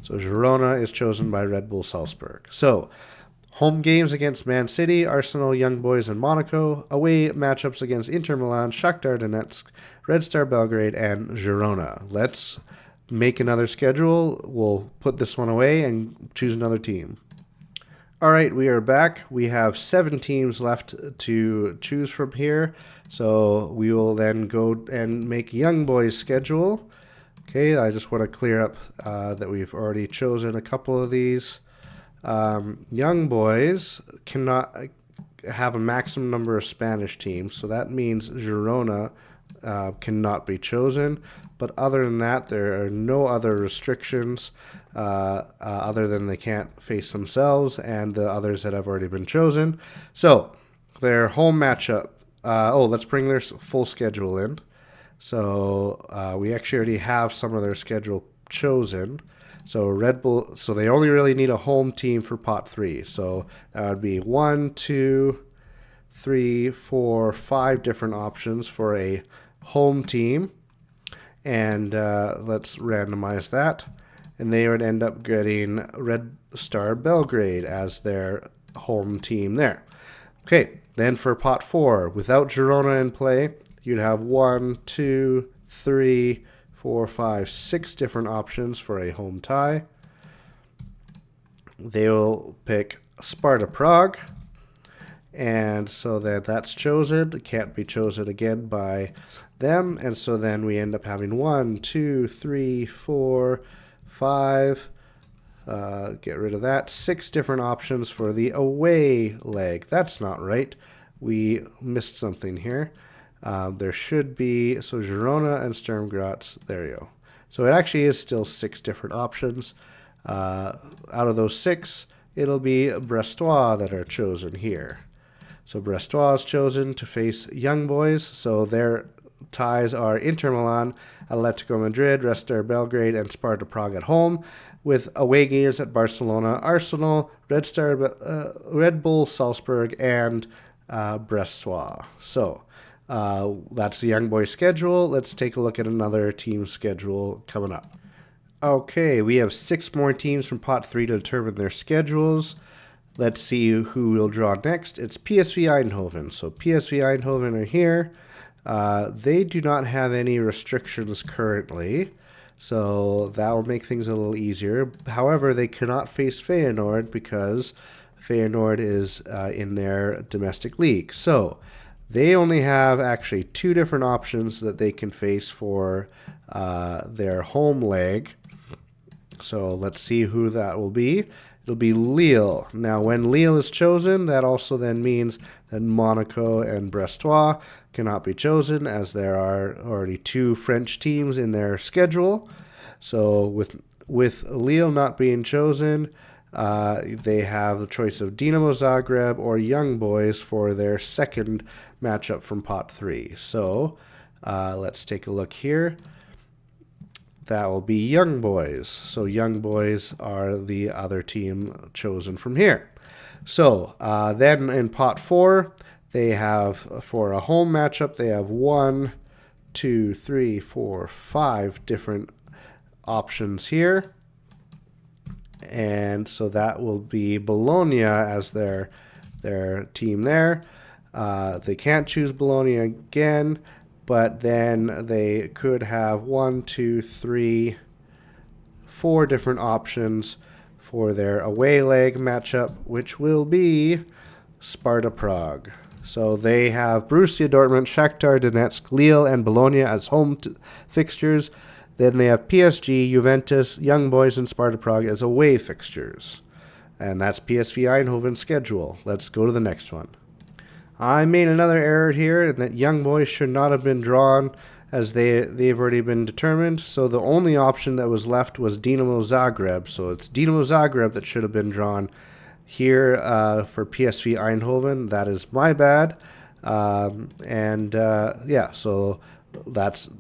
So Girona is chosen by Red Bull Salzburg. So home games against Man City, Arsenal, Young Boys, and Monaco. Away matchups against Inter Milan, Shakhtar Donetsk, Red Star Belgrade, and Girona. Let's make another schedule. We'll put this one away and choose another team. All right, we are back. We have 7 teams left to choose from here. So we will then go and make Young Boys' schedule. Okay, I just want to clear up that we've already chosen a couple of these. Young Boys cannot have a maximum number of Spanish teams, so that means Girona cannot be chosen. But other than that, there are no other restrictions other than they can't face themselves and the others that have already been chosen. So their home matchup. Let's bring their full schedule in. So we actually already have some of their schedule chosen. So Red Bull. So they only really need a home team for pot 3. So that would be 1, 2, 3, 4, 5 different options for a home team. And let's randomize that. And they would end up getting Red Star Belgrade as their home team there. Okay, then for pot 4, without Girona in play, you'd have 1, 2, 3, 4, 5, 6 different options for a home tie. They will pick Sparta Prague. And so that's chosen. It can't be chosen again by them. And so then we end up having 1, 2, 3, 4, 5. Get rid of that. 6 different options for the away leg. That's not right. We missed something here. There should be, so Girona and Sturm Graz, there you go. So it actually is still 6 different options. Out of those 6, it'll be Brestois that are chosen here. So Brestois is chosen to face Young Boys, so their ties are Inter Milan, Atletico Madrid, Red Star Belgrade, and Sparta Prague at home, with away games at Barcelona, Arsenal, Red Bull Salzburg, and Brestois. So that's the Young Boys schedule. Let's take a look at another team schedule coming up. Okay, we have 6 more teams from Pot 3 to determine their schedules. Let's see who we'll draw next. It's PSV Eindhoven. So PSV Eindhoven are here. They do not have any restrictions currently, so that will make things a little easier. However, they cannot face Feyenoord because Feyenoord is in their domestic league. So they only have actually 2 different options that they can face for their home leg. So let's see who that will be. It'll be Lille. Now, when Lille is chosen, that also then means that Monaco and Brestois cannot be chosen, as there are already 2 French teams in their schedule. So with Lille not being chosen, they have the choice of Dinamo Zagreb or Young Boys for their second matchup from Pot 3. So let's take a look here. That will be Young Boys. So Young Boys are the other team chosen from here. So then in Pot 4, they have, for a home matchup, they have 1, 2, 3, 4, 5 different options here. And so that will be Bologna as their team there. They can't choose Bologna again, but then they could have 1, 2, 3, 4 different options for their away leg matchup, which will be Sparta Prague. So they have Borussia Dortmund, Shakhtar Donetsk, Lille, and Bologna as home fixtures. Then they have PSG, Juventus, Young Boys, and Sparta Prague as away fixtures. And that's PSV Eindhoven's schedule. Let's go to the next one. I made another error here in that Young Boys should not have been drawn, as they've already been determined. So the only option that was left was Dinamo Zagreb. So it's Dinamo Zagreb that should have been drawn here for PSV Eindhoven. That is my bad. Yeah, so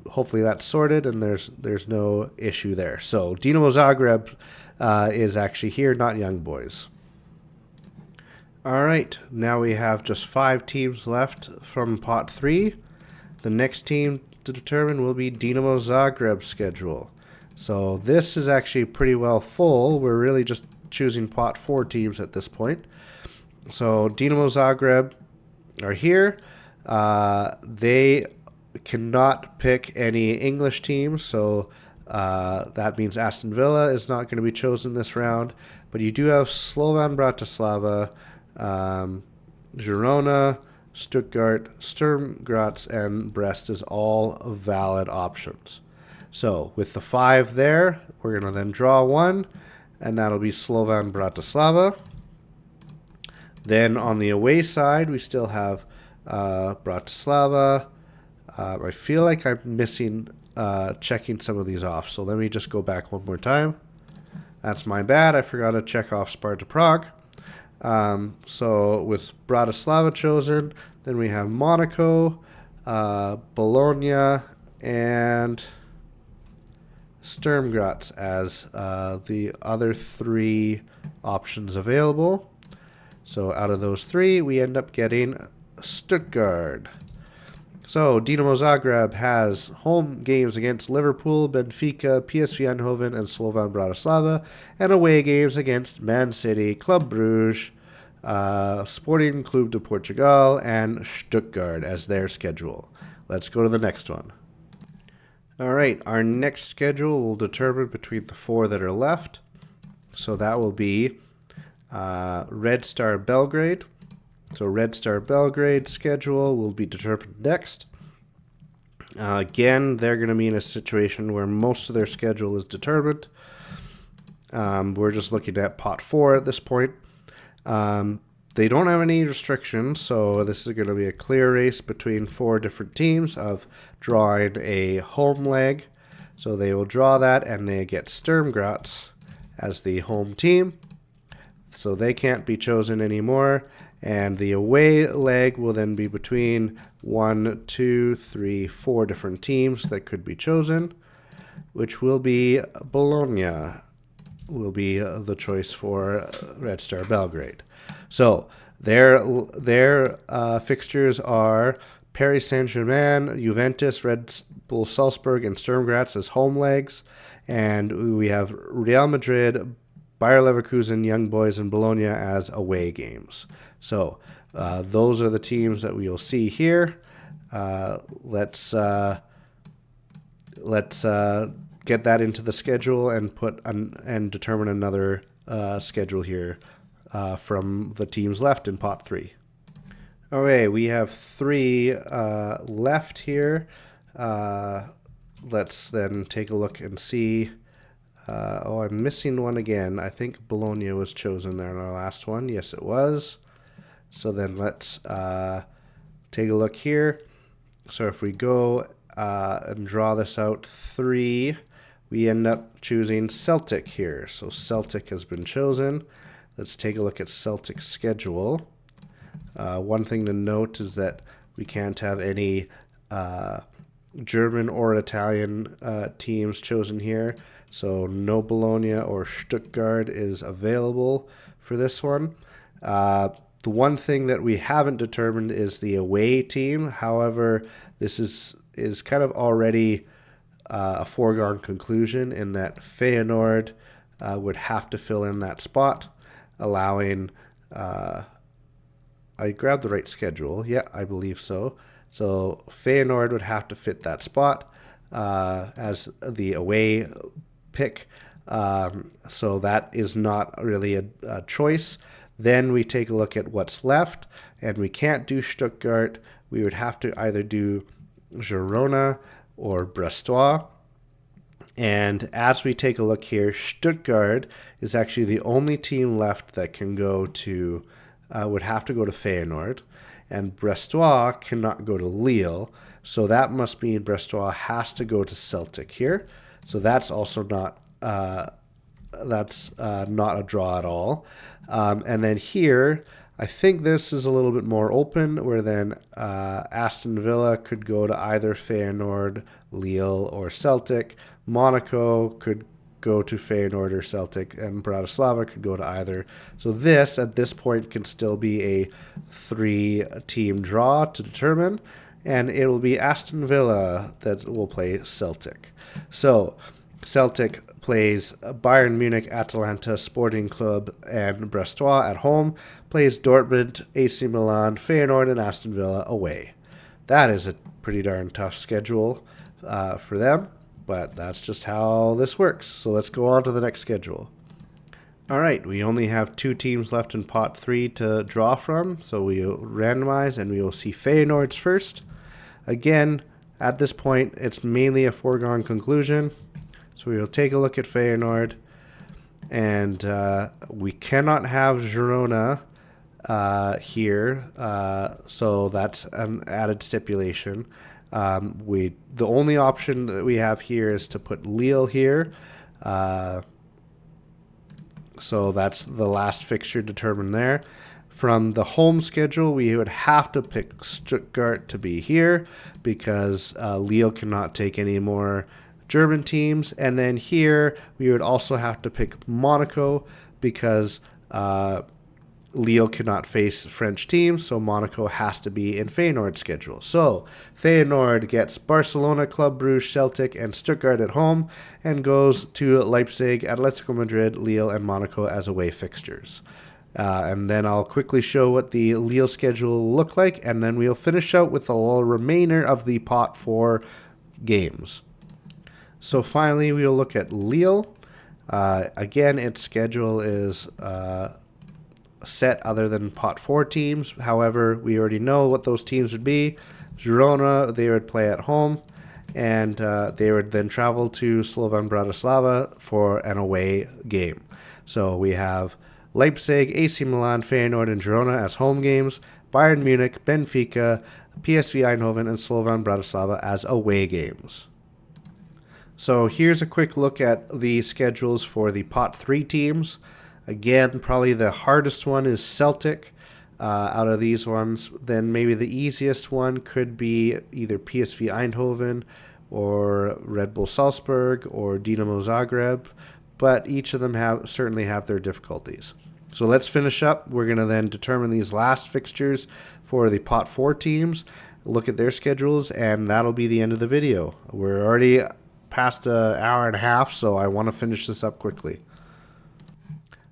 hopefully that's sorted and there's no issue there. So Dinamo Zagreb is actually here, not Young Boys. All right, now we have just 5 teams left from Pot 3. The next team to determine will be Dinamo Zagreb's schedule. So this is actually pretty well full. We're really just choosing Pot 4 teams at this point. So Dinamo Zagreb are here. They cannot pick any English teams, so that means Aston Villa is not going to be chosen this round. But you do have Slovan Bratislava, Girona, Stuttgart, Sturm Graz, and Brest is all valid options. So with the 5 there, we're going to then draw 1, and that'll be Slovan Bratislava. Then on the away side, we still have Bratislava. I feel like I'm missing checking some of these off, so let me just go back one more time. That's my bad. I forgot to check off Sparta Prague. So with Bratislava chosen, then we have Monaco, Bologna, and Sturm Graz as the other 3 options available. So out of those 3, we end up getting Stuttgart. So Dinamo Zagreb has home games against Liverpool, Benfica, PSV Eindhoven, and Slovan Bratislava, and away games against Man City, Club Brugge, Sporting Clube de Portugal, and Stuttgart as their schedule. Let's go to the next one. All right, our next schedule will determine between the 4 that are left. So that will be Red Star Belgrade. So Red Star Belgrade schedule will be determined next. Again, they're going to be in a situation where most of their schedule is determined. We're just looking at Pot 4 at this point. They don't have any restrictions, so this is going to be a clear race between 4 different teams of drawing a home leg. So they will draw that, and they get Sturm Graz as the home team. So they can't be chosen anymore. And the away leg will then be between 1, 2, 3, 4 different teams that could be chosen, which will be Bologna will be the choice for Red Star Belgrade. So their fixtures are Paris Saint-Germain, Juventus, Red Bull Salzburg, and Sturm Graz as home legs. And we have Real Madrid, Bayer Leverkusen, Young Boys, and Bologna as away games. So those are the teams that we will see here. Let's get that into the schedule and and determine another schedule here from the teams left in pot 3. Okay, we have 3 left here. Let's then take a look and see. I'm missing one again. I think Bologna was chosen there in our last one. Yes, it was. So then let's take a look here. So if we go and draw this out 3, we end up choosing Celtic here. So Celtic has been chosen. Let's take a look at Celtic's schedule. One thing to note is that we can't have any German or Italian teams chosen here. So no Bologna or Stuttgart is available for this one. The one thing that we haven't determined is the away team. However, this is kind of already a foregone conclusion in that Feyenoord would have to fill in that spot, allowing... I grabbed the right schedule. Yeah, I believe so. So Feyenoord would have to fit that spot as the away pick. So that is not really a choice. Then we take a look at what's left, and we can't do Stuttgart. We would have to either do Girona or Brestois. And as we take a look here, Stuttgart is actually the only team left that can go to, would have to go to Feyenoord. And Brestois cannot go to Lille. So that must mean Brestois has to go to Celtic here. So that's also not not a draw at all. And then here, I think this is a little bit more open, where then Aston Villa could go to either Feyenoord, Lille, or Celtic. Monaco could go to Feyenoord or Celtic, and Bratislava could go to either. So this, at this point, can still be a 3-team draw to determine, and it will be Aston Villa that will play Celtic. So Celtic plays Bayern Munich, Atalanta, Sporting Club, and Brestois at home, plays Dortmund, AC Milan, Feyenoord, and Aston Villa away. That is a pretty darn tough schedule for them, but that's just how this works. So let's go on to the next schedule. All right, we only have 2 teams left in pot 3 to draw from, so we will randomize, and we will see Feyenoord's first. Again, at this point, it's mainly a foregone conclusion. So we will take a look at Feyenoord, and we cannot have Girona here, so that's an added stipulation. The only option that we have here is to put Lille here, so that's the last fixture determined there. From the home schedule, we would have to pick Stuttgart to be here because Lille cannot take any more German teams. And then here, we would also have to pick Monaco because Lille cannot face French teams, so Monaco has to be in Feyenoord's schedule. So Feyenoord gets Barcelona, Club Brugge, Celtic, and Stuttgart at home, and goes to Leipzig, Atletico Madrid, Lille, and Monaco as away fixtures. And then I'll quickly show what the Lille schedule will look like, and then we'll finish out with the remainder of the pot 4 games. So finally, we'll look at Lille. Again, its schedule is set other than pot 4 teams. However, we already know what those teams would be. Girona, they would play at home, and they would then travel to Slovan Bratislava for an away game. So we have Leipzig, AC Milan, Feyenoord, and Girona as home games, Bayern Munich, Benfica, PSV Eindhoven, and Slovan Bratislava as away games. So here's a quick look at the schedules for the pot 3 teams. Again, probably the hardest one is Celtic. out of these ones, then maybe the easiest one could be either PSV Eindhoven or Red Bull Salzburg or Dinamo Zagreb, but each of them certainly have their difficulties. So let's finish up. We're going to then determine these last fixtures for the Pot 4 teams, look at their schedules, and that'll be the end of the video. We're already past an hour and a half, so I want to finish this up quickly.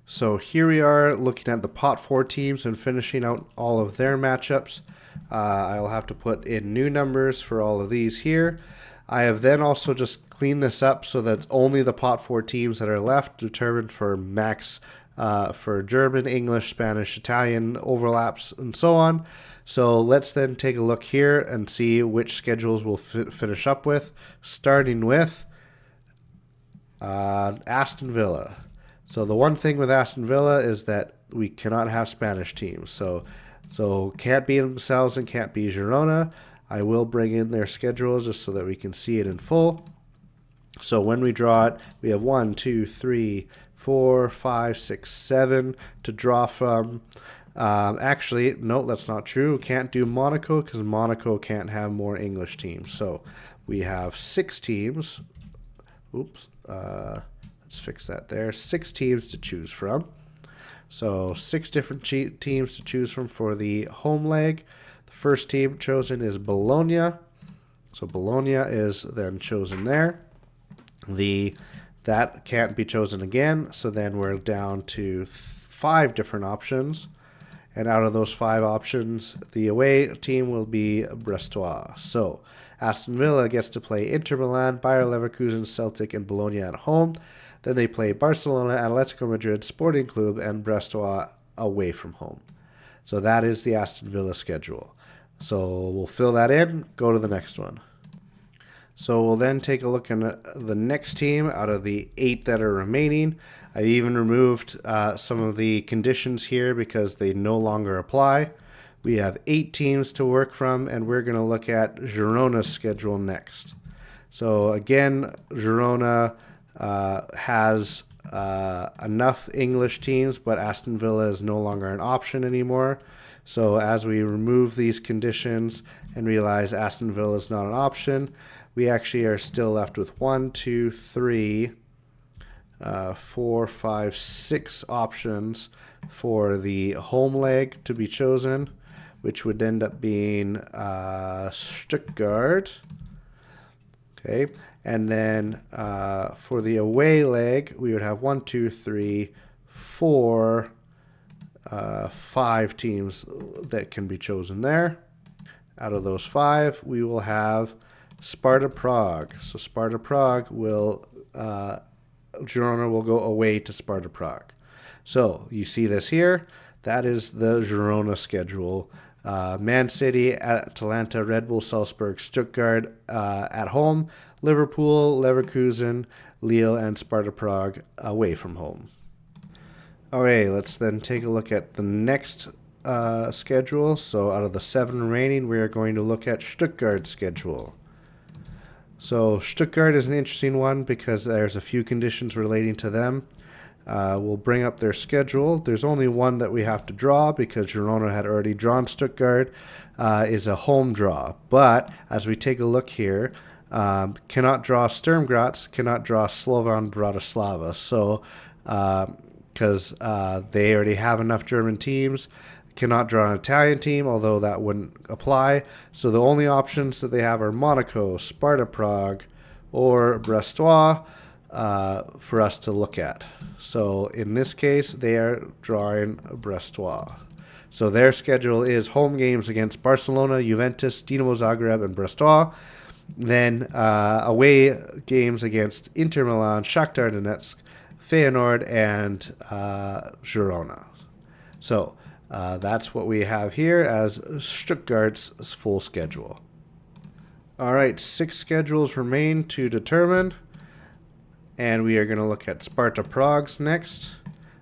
So here we are looking at the Pot 4 teams and finishing out all of their matchups. I'll have to put in new numbers for all of these here. I have then also just cleaned this up so that only the Pot 4 teams that are left determined for max for German, English, Spanish, Italian overlaps, and so on. So let's then take a look here and see which schedules we'll finish up with, starting with Aston Villa. So the one thing with Aston Villa is that we cannot have Spanish teams. So can't be themselves and can't be Girona. I will bring in their schedules just so that we can see it in full. So when we draw it, we have 1, 2, 3, 4, 5, 6, 7 to draw from. Actually, no, that's not true. Can't do Monaco because Monaco can't have more English teams. So we have 6 teams. Oops. Let's fix that there. 6 teams to choose from. So 6 different teams to choose from for the home leg. The first team chosen is Bologna. So Bologna is then chosen there. That can't be chosen again. So then we're down to 5 different options. And out of those 5 options, the away team will be Brestois. So Aston Villa gets to play Inter Milan, Bayer Leverkusen, Celtic, and Bologna at home. Then they play Barcelona, Atletico Madrid, Sporting Club, and Brestois away from home. So that is the Aston Villa schedule. So we'll fill that in, go to the next one. So we'll then take a look at the next team out of the 8 that are remaining. I even removed some of the conditions here because they no longer apply. We have 8 teams to work from, and we're going to look at Girona's schedule next. So again, Girona has enough English teams, but Aston Villa is no longer an option anymore. So as we remove these conditions and realize Aston Villa is not an option, we actually are still left with 1, 2, 3, 4, 5, 6 options for the home leg to be chosen, which would end up being Stuttgart. Okay, and then for the away leg, we would have 1, 2, 3, 4, 5 teams that can be chosen there. Out of those 5, we will have Sparta Prague. So Sparta Prague will, Girona will go away to Sparta Prague. So you see this here. That is the Girona schedule. Man City, Atalanta, Red Bull Salzburg, Stuttgart at home, Liverpool, Leverkusen, Lille, and Sparta Prague away from home. Okay, let's then take a look at the next schedule. So out of the 7 remaining, we are going to look at Stuttgart's schedule. So Stuttgart is an interesting one because there's a few conditions relating to them. We'll bring up their schedule. There's only one that we have to draw because Girona had already drawn Stuttgart, is a home draw. But as we take a look here, cannot draw Sturm Graz, cannot draw Slovan Bratislava. So because they already have enough German teams, cannot draw an Italian team, although that wouldn't apply. So the only options that they have are Monaco, Sparta Prague, or Brestois for us to look at. So in this case, they are drawing Brestois. So their schedule is home games against Barcelona, Juventus, Dinamo Zagreb, and Brestois. Then away games against Inter Milan, Shakhtar Donetsk, Feyenoord, and Girona. So that's what we have here as Stuttgart's full schedule. All right, 6 schedules remain to determine, and we are going to look at Sparta Prague's next.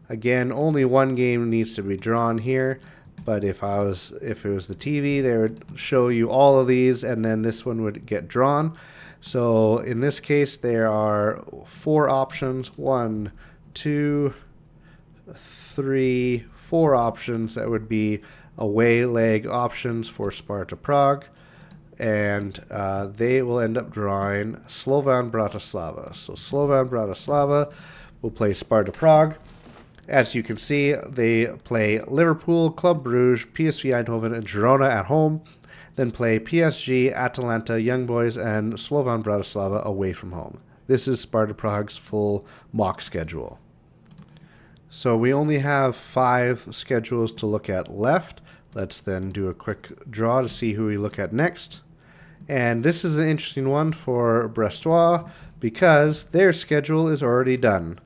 Again, only 1 game needs to be drawn here, but if it was the TV, they would show you all of these, and then this one would get drawn. So in this case, there are 4 options. 1, 2, 3, 4 options that would be away leg options for Sparta Prague, and they will end up drawing Slovan Bratislava. So Slovan Bratislava will play Sparta Prague. As you can see, they play Liverpool, Club Brugge, PSV Eindhoven, and Girona at home, then play PSG, Atalanta, Young Boys, and Slovan Bratislava away from home. This is Sparta Prague's full mock schedule. So we only have 5 schedules to look at left. Let's then do a quick draw to see who we look at next. And this is an interesting one for Brestois because their schedule is already done.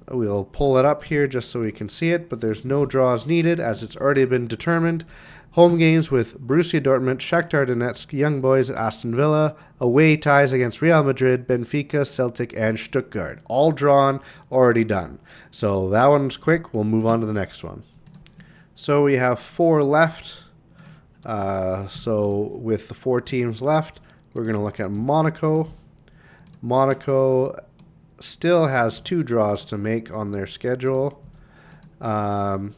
We'll pull it up here just so we can see it, but there's no draws needed as it's already been determined. Home games with Borussia Dortmund, Shakhtar Donetsk, Young Boys, Aston Villa. Away ties against Real Madrid, Benfica, Celtic, and Stuttgart. All drawn, already done. So that one's quick. We'll move on to the next one. So we have 4 left. So with the 4 teams left, we're going to look at Monaco. Monaco still has 2 draws to make on their schedule. They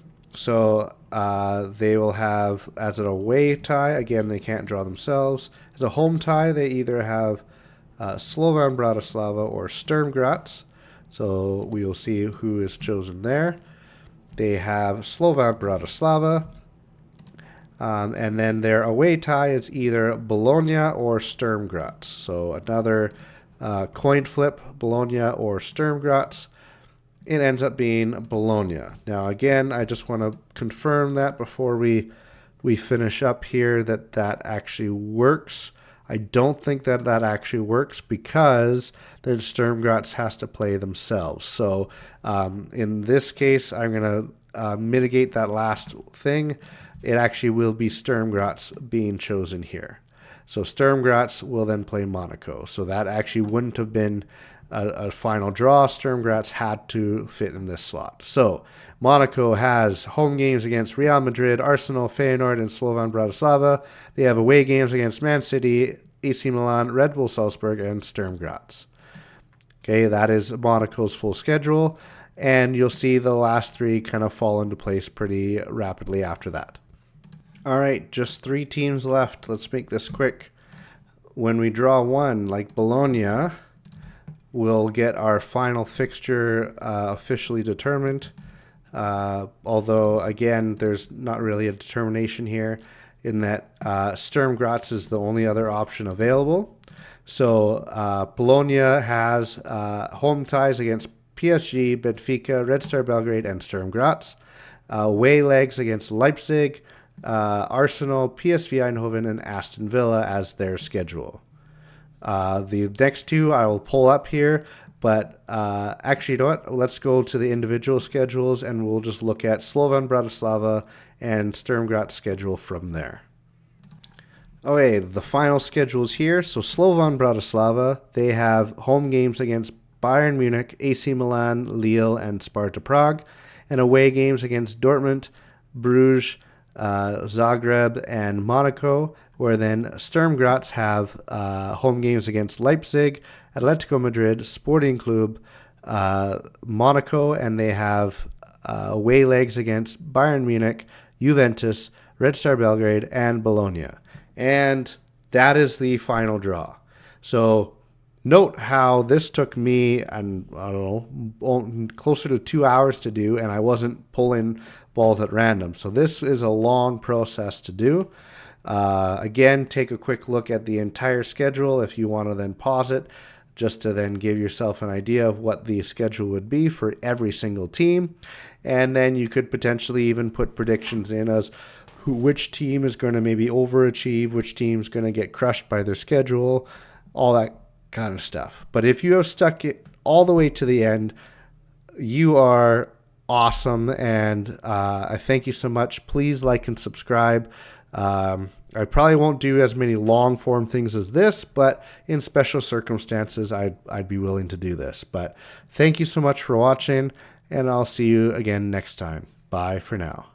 will have, as an away tie, again, they can't draw themselves. As a home tie, they either have Slovan Bratislava or Sturm Graz. So we will see who is chosen there. They have Slovan Bratislava. And then their away tie is either Bologna or Sturm Graz. So another coin flip, Bologna or Sturm Graz. It ends up being Bologna. Now, again, I just want to confirm that before we finish up here that actually works. I don't think that actually works because then Sturm Graz has to play themselves. So in this case, I'm going to mitigate that last thing. It actually will be Sturm Graz being chosen here. So Sturm Graz will then play Monaco. So that actually wouldn't have been a final draw. Sturm Graz had to fit in this slot. So Monaco has home games against Real Madrid, Arsenal, Feyenoord, and Slovan Bratislava. They have away games against Man City, AC Milan, Red Bull Salzburg, and Sturm Graz. Okay, that is Monaco's full schedule. And you'll see the last 3 kind of fall into place pretty rapidly after that. All right, just 3 teams left. Let's make this quick. When we draw one, like Bologna, we'll get our final fixture officially determined. Although, again, there's not really a determination here in that Sturm Graz is the only other option available. So Bologna has home ties against PSG, Benfica, Red Star Belgrade, and Sturm Graz. Away legs against Leipzig, Arsenal, PSV Eindhoven, and Aston Villa as their schedule. The next 2 I will pull up here, but actually, you know what? Let's go to the individual schedules and we'll just look at Slovan Bratislava and Sturm Graz schedule from there. Okay, the final schedules here. So Slovan Bratislava, they have home games against Bayern Munich, AC Milan, Lille, and Sparta Prague, and away games against Dortmund, Bruges, Zagreb, and Monaco, where then Sturm Graz have home games against Leipzig, Atletico Madrid, Sporting Club, Monaco, and they have away legs against Bayern Munich, Juventus, Red Star Belgrade, and Bologna. And that is the final draw. So note how this took me, and I don't know, closer to 2 hours to do, and I wasn't pulling balls at random. So this is a long process to do. Again, take a quick look at the entire schedule if you want to then pause it, just to then give yourself an idea of what the schedule would be for every single team. And then you could potentially even put predictions in as which team is going to maybe overachieve, which team's going to get crushed by their schedule, all that kind of stuff. But if you have stuck it all the way to the end, you are awesome, and I thank you so much. Please like and subscribe. I probably won't do as many long form things as this, but in special circumstances, I'd be willing to do this. But thank you so much for watching, and I'll see you again next time. Bye for now.